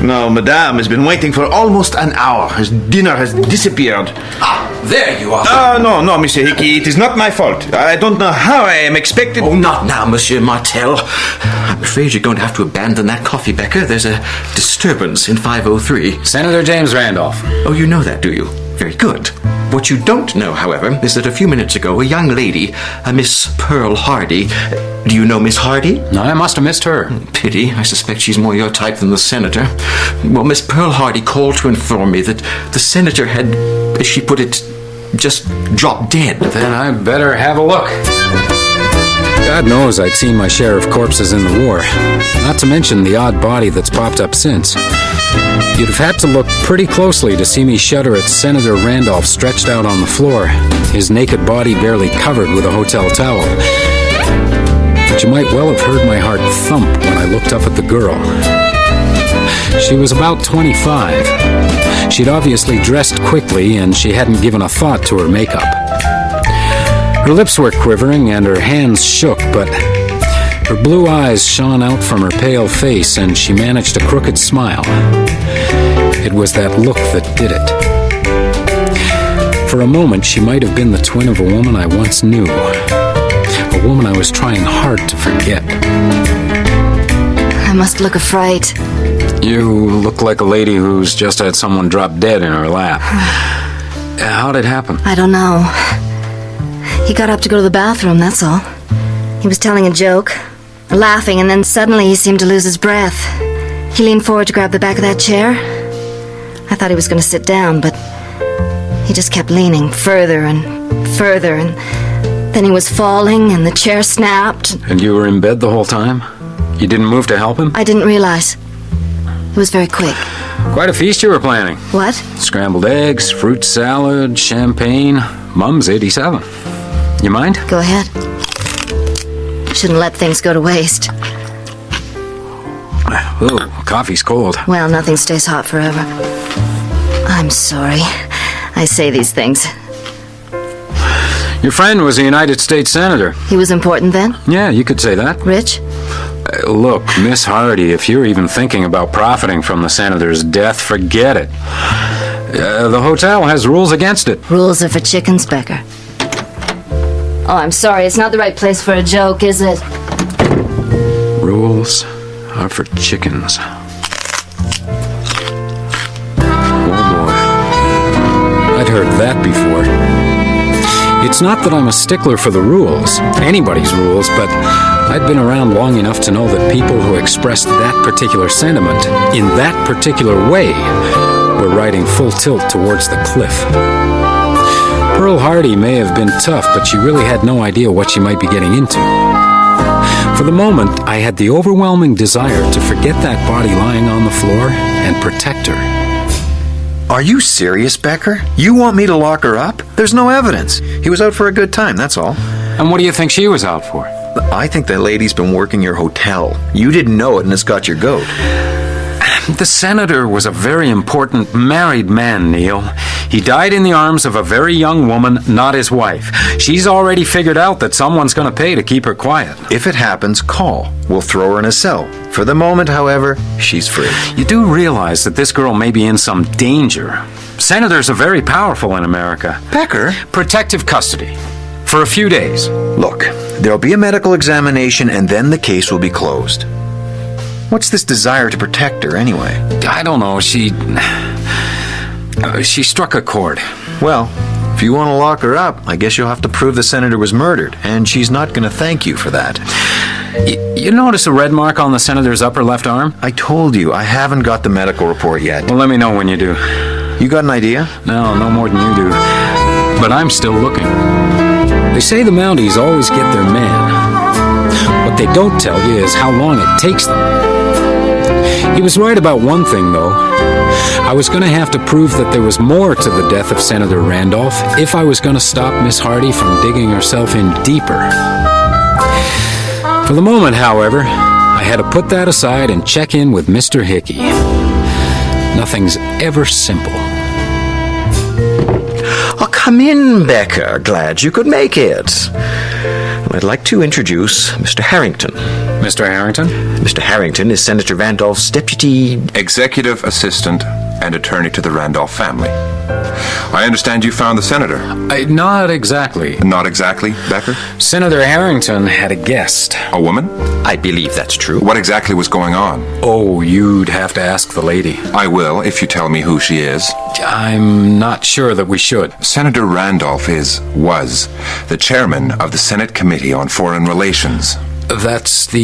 Now, Madame has been waiting for almost an hour. His dinner has disappeared. Ah, there you are. No, Monsieur Hickey. It is not my fault. I don't know how I am expected... Oh, not now, Monsieur Martel. I'm afraid you're going to have to abandon that coffee, Becker. There's a disturbance in 503. Senator James Randolph. Oh, you know that, do you? Very good. What you don't know, however, is that a few minutes ago, a young lady, a Miss Pearl Hardy... Do you know Miss Hardy? No, I must have missed her. Pity. I suspect she's more your type than the senator. Well, Miss Pearl Hardy called to inform me that the senator had, as she put it, just dropped dead. Then I better have a look. God knows I'd seen my share of corpses in the war, not to mention the odd body that's popped up since. You'd have had to look pretty closely to see me shudder at Senator Randolph stretched out on the floor, his naked body barely covered with a hotel towel. But you might well have heard my heart thump when I looked up at the girl. She was about 25. She'd obviously dressed quickly, and she hadn't given a thought to her makeup. Her lips were quivering and her hands shook, but her blue eyes shone out from her pale face and she managed a crooked smile. It was that look that did it. For a moment, she might have been the twin of a woman I once knew. A woman I was trying hard to forget. I must look a fright. You look like a lady who's just had someone drop dead in her lap. How'd it happen? I don't know. He got up to go to the bathroom, that's all. He was telling a joke, laughing, and then suddenly he seemed to lose his breath. He leaned forward to grab the back of that chair. I thought he was going to sit down, but he just kept leaning further and further, and then he was falling, and the chair snapped. And you were in bed the whole time? You didn't move to help him? I didn't realize. It was very quick. Quite a feast you were planning. What? Scrambled eggs, fruit salad, champagne. Mum's 87. You mind? Go ahead. Shouldn't let things go to waste. Ooh, coffee's cold. Well, nothing stays hot forever. I'm sorry. I say these things. Your friend was a United States Senator. He was important then? Yeah, you could say that. Rich? Look, Miss Hardy, if you're even thinking about profiting from the senator's death, forget it. The hotel has rules against it. Rules are for chickens, Becker. Oh, I'm sorry. It's not the right place for a joke, is it? Rules are for chickens. Oh boy. I'd heard that before. It's not that I'm a stickler for the rules, anybody's rules, but I'd been around long enough to know that people who expressed that particular sentiment in that particular way were riding full tilt towards the cliff. Pearl Hardy may have been tough, but she really had no idea what she might be getting into. For the moment, I had the overwhelming desire to forget that body lying on the floor and protect her. Are you serious, Becker? You want me to lock her up? There's no evidence. He was out for a good time, that's all. And what do you think she was out for? I think that lady's been working your hotel. You didn't know it and it's got your goat. The senator was a very important married man, Neil. He died in the arms of a very young woman, not his wife. She's already figured out that someone's going to pay to keep her quiet. If it happens, call. We'll throw her in a cell. For the moment, however, she's free. You do realize that this girl may be in some danger. Senators are very powerful in America. Becker? Protective custody. For a few days. Look, there'll be a medical examination and then the case will be closed. What's this desire to protect her, anyway? I don't know. She struck a chord. Well, if you want to lock her up, I guess you'll have to prove the senator was murdered, and she's not going to thank you for that. You notice a red mark on the senator's upper left arm? I told you, I haven't got the medical report yet. Well, let me know when you do. You got an idea? No more than you do. But I'm still looking. They say the Mounties always get their man. What they don't tell you is how long it takes them. He was right about one thing, though. I was going to have to prove that there was more to the death of Senator Randolph if I was going to stop Miss Hardy from digging herself in deeper. For the moment, however, I had to put that aside and check in with Mr. Hickey. Nothing's ever simple. Oh, come in, Becker. Glad you could make it. I'd like to introduce Mr. Harrington. Mr. Harrington? Mr. Harrington is Senator Randolph's deputy... executive assistant and attorney to the Randolph family. I understand you found the senator. Not exactly. Not exactly, Becker? Senator Harrington had a guest. A woman? I believe that's true. What exactly was going on? Oh, you'd have to ask the lady. I will, if you tell me who she is. I'm not sure that we should. Senator Randolph was the chairman of the Senate Committee on Foreign Relations. That's the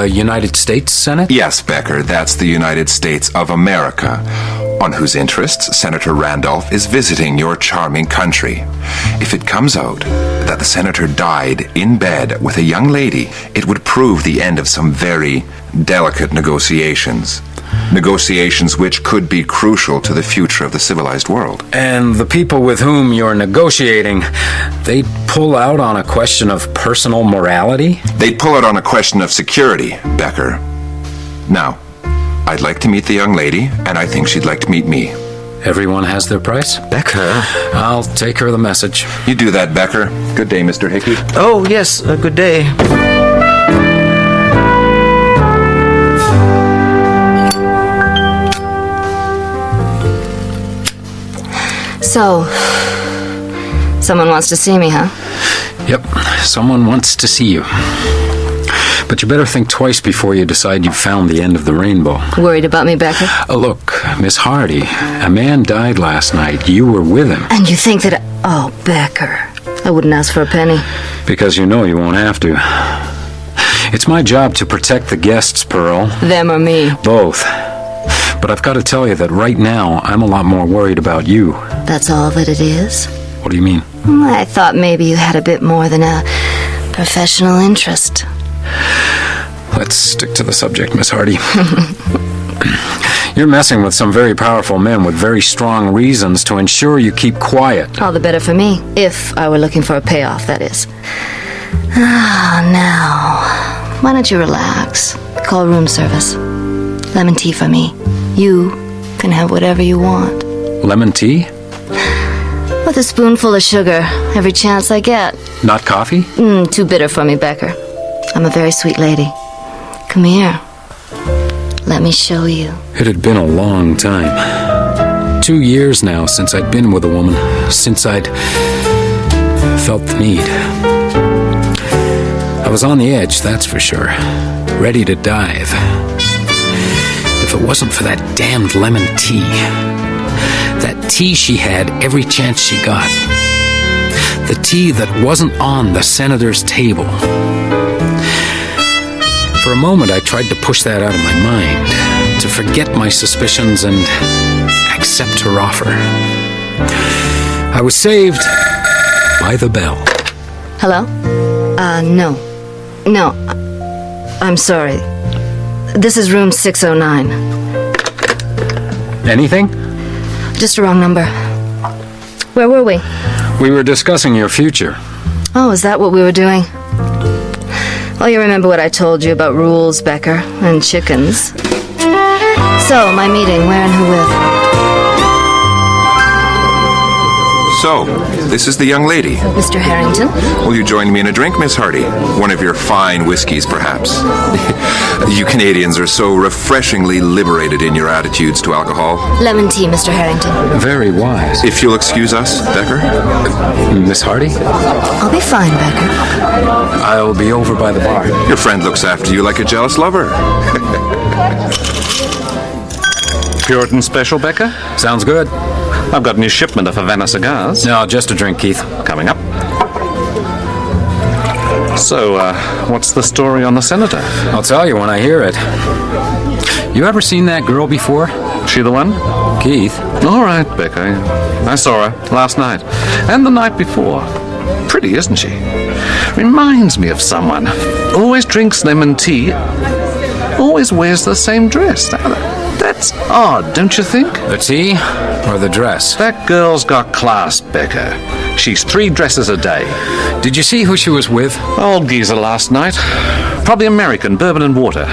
United States Senate? Yes, Becker, that's the United States of America, on whose interests Senator Randolph is visiting your charming country. If it comes out that the senator died in bed with a young lady, it would prove the end of some very delicate negotiations. Negotiations which could be crucial to the future of the civilized world. And the people with whom you're negotiating, they'd pull out on a question of personal morality? They'd pull out on a question of security, Becker. Now, I'd like to meet the young lady, and I think she'd like to meet me. Everyone has their price? Becker. I'll take her the message. You do that, Becker. Good day, Mr. Hickey. Oh, yes, good day. So, someone wants to see me, huh? Yep, someone wants to see you. But you better think twice before you decide you've found the end of the rainbow. Worried about me, Becker? Look, Miss Hardy, a man died last night. You were with him. And you think that... Oh, Becker. I wouldn't ask for a penny. Because you know you won't have to. It's my job to protect the guests, Pearl. Them or me? Both. But I've got to tell you that right now, I'm a lot more worried about you. That's all that it is? What do you mean? I thought maybe you had a bit more than a professional interest. Let's stick to the subject, Miss Hardy. You're messing with some very powerful men with very strong reasons to ensure you keep quiet. All the better for me, if I were looking for a payoff, that is. Now, why don't you relax? Call room service. Lemon tea for me. You can have whatever you want. Lemon tea? With a spoonful of sugar, every chance I get. Not coffee? Too bitter for me, Becker. I'm a very sweet lady. Come here. Let me show you. It had been a long time. 2 years now since I'd been with a woman, since I'd felt the need. I was on the edge, that's for sure. Ready to dive. If it wasn't for that damned lemon tea. That tea she had every chance she got. The tea that wasn't on the senator's table. For a moment, I tried to push that out of my mind, to forget my suspicions and accept her offer. I was saved by the bell. Hello? No. No. I'm sorry. This is room 609. Anything? Just a wrong number. Where were we? We were discussing your future. Oh, is that what we were doing? Well, you remember what I told you about rules, Becker, and chickens. So, my meeting, where and who with? So, this is the young lady. Mr. Harrington? Will you join me in a drink, Miss Hardy? One of your fine whiskeys, perhaps. You Canadians are so refreshingly liberated in your attitudes to alcohol. Lemon tea, Mr. Harrington. Very wise. If you'll excuse us, Becker. Miss Hardy? I'll be fine, Becker. I'll be over by the bar. Your friend looks after you like a jealous lover. Puritan Special, Becker? Sounds good. I've got a new shipment of Havana cigars. No, just a drink, Keith. Coming up. So, what's the story on the senator? I'll tell you when I hear it. You ever seen that girl before? She the one? Keith. All right, Becker. I saw her last night. And the night before. Pretty, isn't she? Reminds me of someone. Always drinks lemon tea. Always wears the same dress. That's odd, don't you think? The tea or the dress? That girl's got class, Becker. She's 3 dresses a day. Did you see who she was with? Old geezer last night. Probably American, bourbon and water.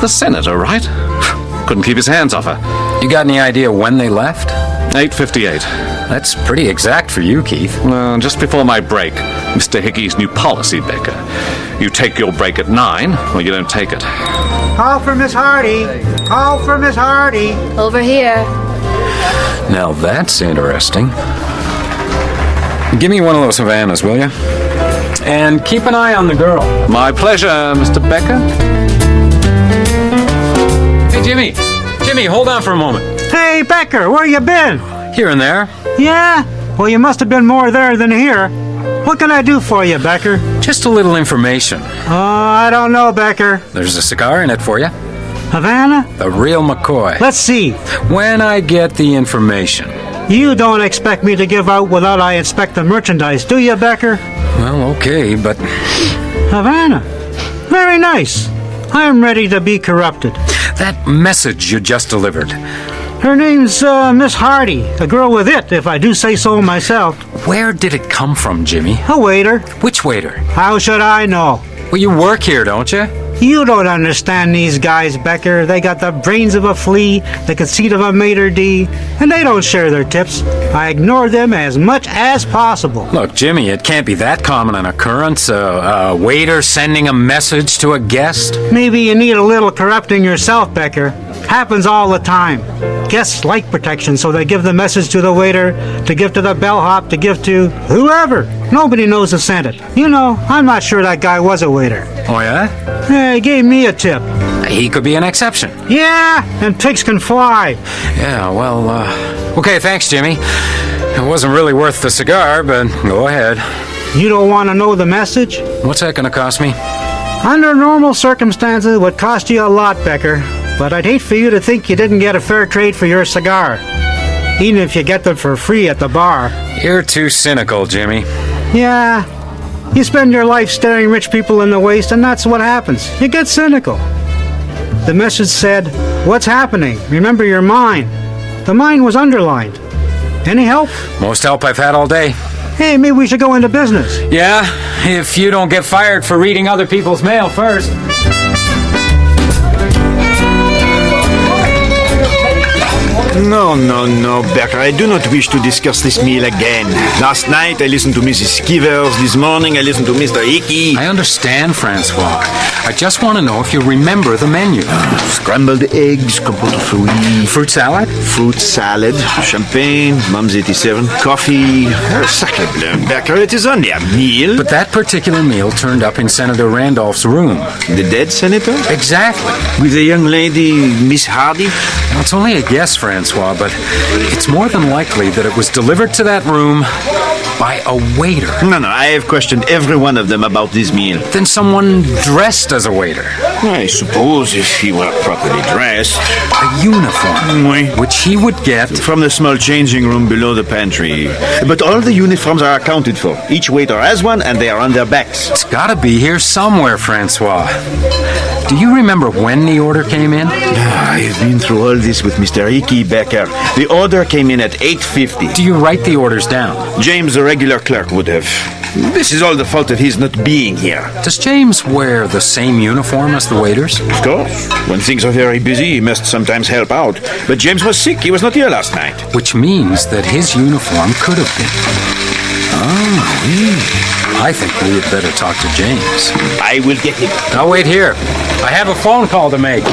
The senator, right? Couldn't keep his hands off her. You got any idea when they left? 8:58. That's pretty exact for you, Keith. Just before my break. Mr. Hickey's new policy, Becker. You take your break at 9, or you don't take it. Call for Miss Hardy. Call for Miss Hardy. Over here. Now that's interesting. Give me one of those Havanas, will you? And keep an eye on the girl. My pleasure, Mr. Becker. Hey, Jimmy. Jimmy, hold on for a moment. Hey, Becker, where you been? Here and there. Yeah? Well, you must have been more there than here. What can I do for you, Becker? Just a little information. I don't know, Becker. There's a cigar in it for you. Havana? The real McCoy. Let's see. When I get the information. You don't expect me to give out without I inspect the merchandise, do you, Becker? Well, okay, but... Havana. Very nice. I'm ready to be corrupted. That message you just delivered. Her name's Miss Hardy, a girl with it, if I do say so myself. Where did it come from, Jimmy? A waiter. Which waiter? How should I know? Well, you work here, don't you? You don't understand these guys, Becker. They got the brains of a flea, the conceit of a maitre d', and they don't share their tips. I ignore them as much as possible. Look, Jimmy, it can't be that common an occurrence. A waiter sending a message to a guest. Maybe you need a little corrupting yourself, Becker. Happens all the time. Guests like protection, so they give the message to the waiter, to give to the bellhop, to give to whoever. Nobody knows who sent it. You know, I'm not sure that guy was a waiter. Oh, yeah? Yeah, he gave me a tip. He could be an exception. Yeah, and pigs can fly. Yeah, well, okay, thanks, Jimmy. It wasn't really worth the cigar, but go ahead. You don't want to know the message? What's that gonna cost me? Under normal circumstances, it would cost you a lot, Becker. But I'd hate for you to think you didn't get a fair trade for your cigar. Even if you get them for free at the bar. You're too cynical, Jimmy. Yeah. You spend your life staring rich people in the waist, and that's what happens. You get cynical. The message said, "What's happening? Remember your mine." The mine was underlined. Any help? Most help I've had all day. Hey, maybe we should go into business. Yeah, if you don't get fired for reading other people's mail first. No, Becker. I do not wish to discuss this meal again. Last night I listened to Mrs. Skivers. This morning I listened to Mr. Hickey. I understand, Francois. I just want to know if you remember the menu. Scrambled eggs, compote de fruits. Fruit salad? Fruit salad, champagne, Mom's 87, coffee. Sacre bleu, Becker, it is only a meal. But that particular meal turned up in Senator Randolph's room. The dead senator? Exactly. With the young lady, Miss Hardy? Now, it's only a guess, Francois, but it's more than likely that it was delivered to that room by a waiter. No, I have questioned every one of them about this meal. Then someone dressed as a waiter. I suppose if he were properly dressed. A uniform. Oui. Which he would get from the small changing room below the pantry. But all the uniforms are accounted for. Each waiter has one and they are on their backs. It's gotta be here somewhere, Francois. Do you remember when the order came in? I've been through all this with Mr. Hickey, Becker. The order came in at 8:50. Do you write the orders down? James, the regular clerk, would have. This is all the fault of his not being here. Does James wear the same uniform as the waiters? Of course. When things are very busy, he must sometimes help out. But James was sick. He was not here last night. Which means that his uniform could have been. I think we had better talk to James. I will get him. I'll wait here. I have a phone call to make.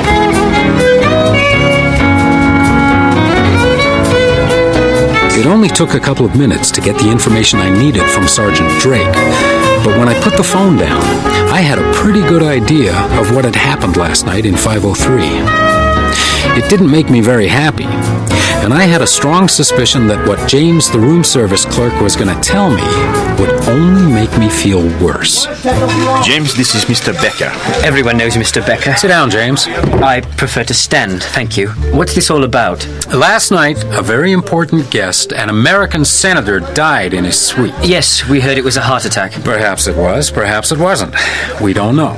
It only took a couple of minutes to get the information I needed from Sergeant Drake. But when I put the phone down, I had a pretty good idea of what had happened last night in 503. It didn't make me very happy, and I had a strong suspicion that what James, the room service clerk, was going to tell me would only make me feel worse. James, this is Mr. Becker. Everyone knows Mr. Becker. Sit down, James. I prefer to stand, thank you. What's this all about? Last night, a very important guest, an American senator, died in his suite. Yes, we heard it was a heart attack. Perhaps it was, perhaps it wasn't. We don't know.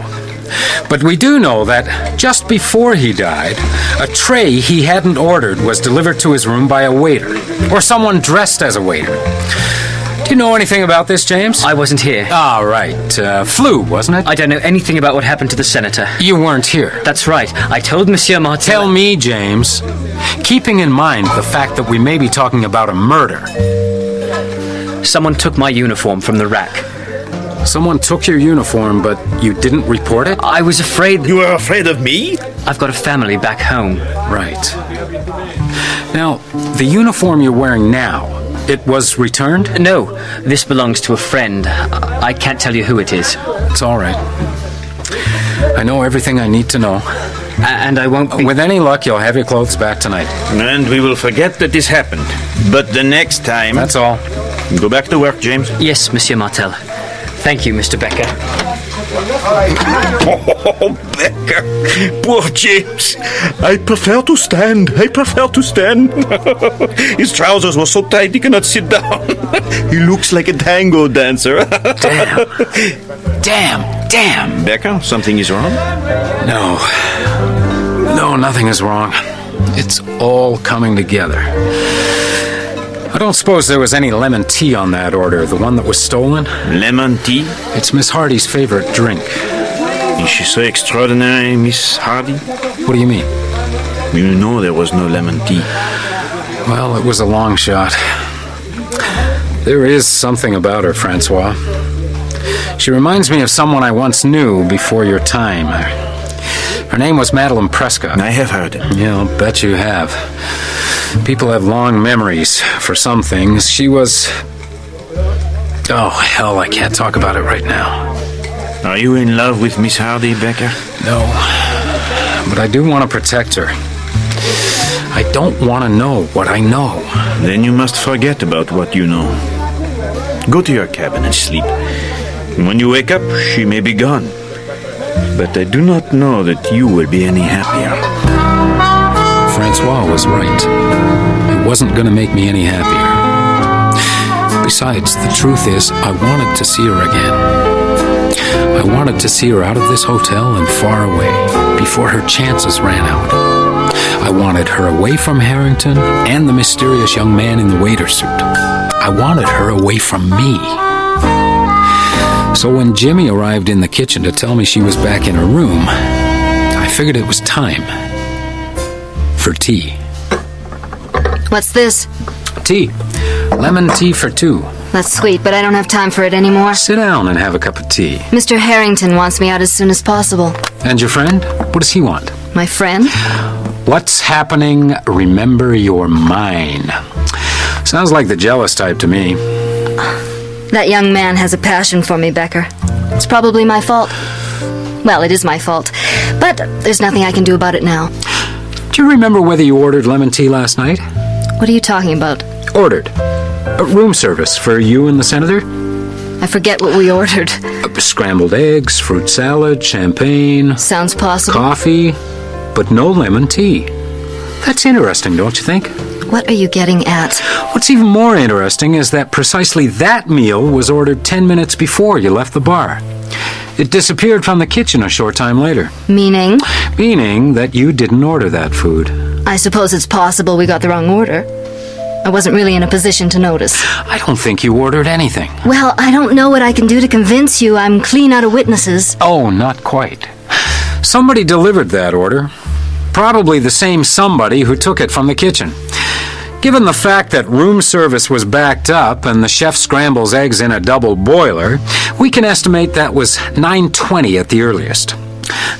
But we do know that just before he died, a tray he hadn't ordered was delivered to his room by a waiter, or someone dressed as a waiter. Do you know anything about this, James? I wasn't here. Ah, right. Flu, wasn't it? I don't know anything about what happened to the senator. You weren't here. That's right. I told Monsieur Martel... Tell me, James, keeping in mind the fact that we may be talking about a murder. Someone took my uniform from the rack. Someone took your uniform, but you didn't report it? I was afraid... You were afraid of me? I've got a family back home. Right. Now, the uniform you're wearing now, it was returned? No, this belongs to a friend. I can't tell you who it is. It's all right. I know everything I need to know. And I won't be... With any luck, you'll have your clothes back tonight. And we will forget that this happened. But the next time... That's all. Go back to work, James. Yes, Monsieur Martel. Thank you, Mr. Becker. Oh, Becker. Poor James. I prefer to stand. His trousers were so tight he cannot sit down. He looks like a tango dancer. Damn. Becker, something is wrong? No, nothing is wrong. It's all coming together. I don't suppose there was any lemon tea on that order, the one that was stolen? Lemon tea? It's Miss Hardy's favorite drink. Is she so extraordinary, Miss Hardy? What do you mean? You know there was no lemon tea. Well, it was a long shot. There is something about her, Francois. She reminds me of someone I once knew before your time. Her name was Madeline Prescott. I have heard it. Yeah, I'll bet you have. People have long memories for some things. She was... Oh, hell, I can't talk about it right now. Are you in love with Miss Hardy, Becker? No, but I do want to protect her. I don't want to know what I know. Then you must forget about what you know. Go to your cabin and sleep. When you wake up, she may be gone. But I do not know that you will be any happier. Francois was right. It wasn't going to make me any happier. Besides, the truth is, I wanted to see her again. I wanted to see her out of this hotel and far away, before her chances ran out. I wanted her away from Harrington and the mysterious young man in the waiter suit. I wanted her away from me. So when Jimmy arrived in the kitchen to tell me she was back in her room, I figured it was time for tea. What's this? Tea. Lemon tea for two. That's sweet, but I don't have time for it anymore. Sit down and have a cup of tea. Mr. Harrington wants me out as soon as possible. And your friend? What does he want? My friend? What's happening? Remember, you're mine. Sounds like the jealous type to me. That young man has a passion for me, Becker. It's probably my fault. Well, it is my fault. But there's nothing I can do about it now. Do you remember whether you ordered lemon tea last night? What are you talking about? Ordered. A room service for you and the senator? I forget what we ordered. Scrambled eggs, fruit salad, champagne. Sounds possible. Coffee, but no lemon tea. That's interesting, don't you think? What are you getting at? What's even more interesting is that precisely that meal was ordered 10 minutes before you left the bar. It disappeared from the kitchen a short time later. Meaning? Meaning that you didn't order that food. I suppose it's possible we got the wrong order. I wasn't really in a position to notice. I don't think you ordered anything. Well, I don't know what I can do to convince you. I'm clean out of witnesses. Oh, not quite. Somebody delivered that order. Probably the same somebody who took it from the kitchen. Given the fact that room service was backed up and the chef scrambles eggs in a double boiler, we can estimate that was 9:20 at the earliest.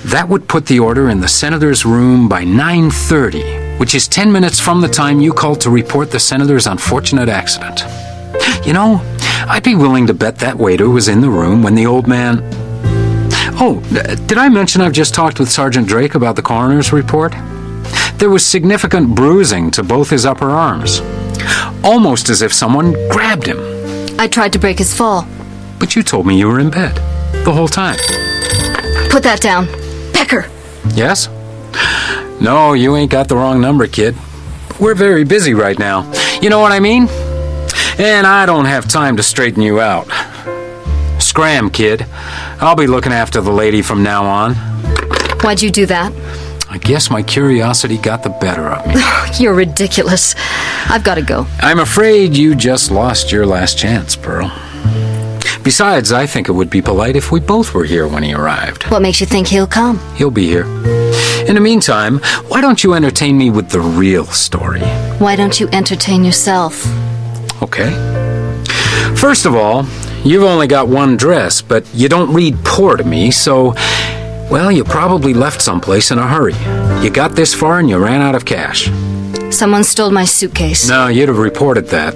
That would put the order in the senator's room by 9:30, which is 10 minutes from the time you called to report the senator's unfortunate accident. You know, I'd be willing to bet that waiter was in the room when the old man... Oh, did I mention I've just talked with Sergeant Drake about the coroner's report? There was significant bruising to both his upper arms. Almost as if someone grabbed him. I tried to break his fall. But you told me you were in bed the whole time. Put that down. Becker! Yes? No, you ain't got the wrong number, kid. We're very busy right now. You know what I mean? And I don't have time to straighten you out. Scram, kid. I'll be looking after the lady from now on. Why'd you do that? I guess my curiosity got the better of me. You're ridiculous. I've got to go. I'm afraid you just lost your last chance, Pearl. Besides, I think it would be polite if we both were here when he arrived. What makes you think he'll come? He'll be here. In the meantime, why don't you entertain me with the real story? Why don't you entertain yourself? Okay. First of all, you've only got one dress, but you don't read poor to me, so... Well, you probably left someplace in a hurry. You got this far and you ran out of cash. Someone stole my suitcase. No, you'd have reported that.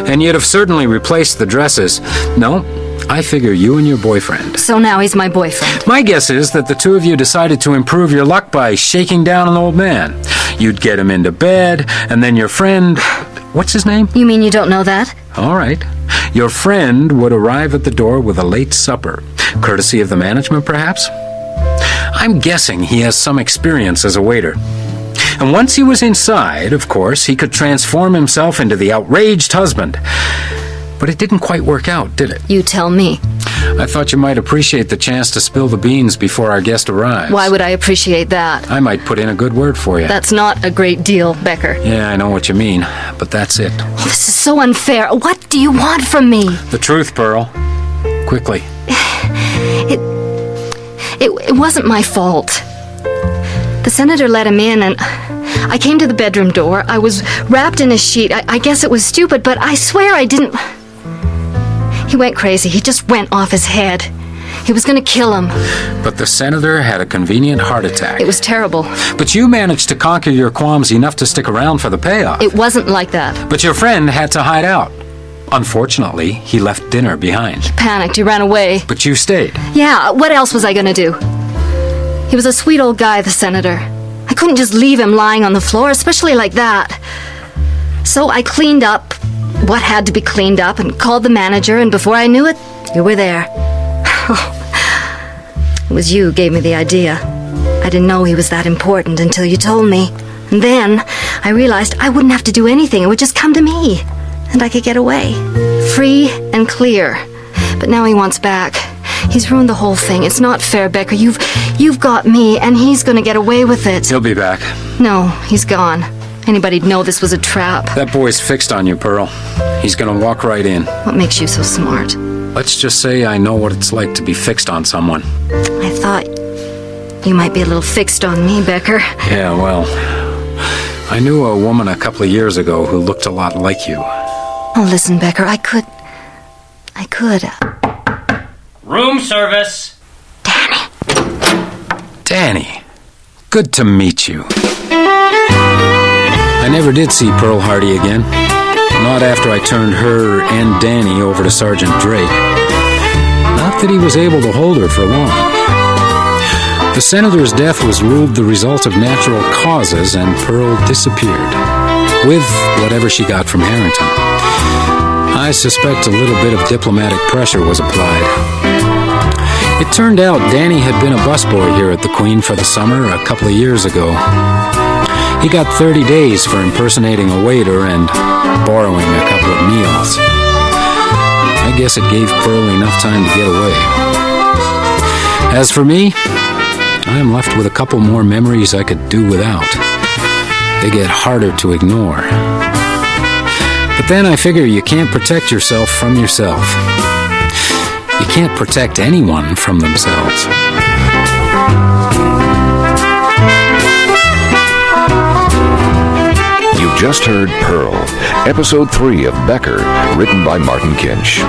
And you'd have certainly replaced the dresses. No, I figure you and your boyfriend. So now he's my boyfriend. My guess is that the two of you decided to improve your luck by shaking down an old man. You'd get him into bed, and then your friend... What's his name? You mean you don't know that? All right. Your friend would arrive at the door with a late supper. Courtesy of the management, perhaps? I'm guessing he has some experience as a waiter. And once he was inside, of course, he could transform himself into the outraged husband. But it didn't quite work out, did it? You tell me. I thought you might appreciate the chance to spill the beans before our guest arrives. Why would I appreciate that? I might put in a good word for you. That's not a great deal, Becker. Yeah, I know what you mean, but that's it. Oh, this is so unfair. What do you want from me? The truth, Pearl. Quickly. It wasn't my fault. The senator let him in, and I came to the bedroom door. I was wrapped in a sheet. I guess it was stupid, but I swear I didn't... He went crazy. He just went off his head. He was going to kill him. But the senator had a convenient heart attack. It was terrible. But you managed to conquer your qualms enough to stick around for the payoff. It wasn't like that. But your friend had to hide out. Unfortunately, he left dinner behind. He panicked. He ran away. But you stayed. Yeah, what else was I going to do? He was a sweet old guy, the senator. I couldn't just leave him lying on the floor, especially like that. So I cleaned up what had to be cleaned up and called the manager, and before I knew it, you were there. It was you who gave me the idea. I didn't know he was that important until you told me. And then I realized I wouldn't have to do anything. It would just come to me. And I could get away. Free and clear. But now he wants back. He's ruined the whole thing. It's not fair, Becker. You've got me, and he's gonna get away with it. He'll be back. No, he's gone. Anybody'd know this was a trap. That boy's fixed on you, Pearl. He's gonna walk right in. What makes you so smart? Let's just say I know what it's like to be fixed on someone. I thought you might be a little fixed on me, Becker. Yeah, well, I knew a woman a couple of years ago who looked a lot like you. Oh, listen, Becker, I could. Room service. Danny, good to meet you. I never did see Pearl Hardy again. Not after I turned her and Danny over to Sergeant Drake. Not that he was able to hold her for long. The senator's death was ruled the result of natural causes, and Pearl disappeared. With whatever she got from Harrington. I suspect a little bit of diplomatic pressure was applied. It turned out Danny had been a busboy here at the Queen for the summer a couple of years ago. He got 30 days for impersonating a waiter and borrowing a couple of meals. I guess it gave Pearl enough time to get away. As for me, I am left with a couple more memories I could do without. They get harder to ignore. But then I figure you can't protect yourself from yourself. You can't protect anyone from themselves. You just heard Pearl, Episode 3 of Becker, written by Martin Kinch.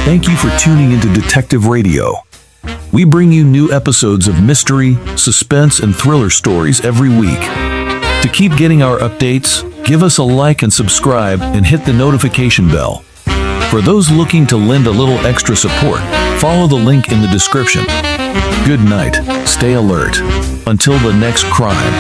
Thank you for tuning into Detective Radio. We bring you new episodes of mystery, suspense, and thriller stories every week. To keep getting our updates, give us a like and subscribe and hit the notification bell. For those looking to lend a little extra support, follow the link in the description. Good night. Stay alert. Until the next crime.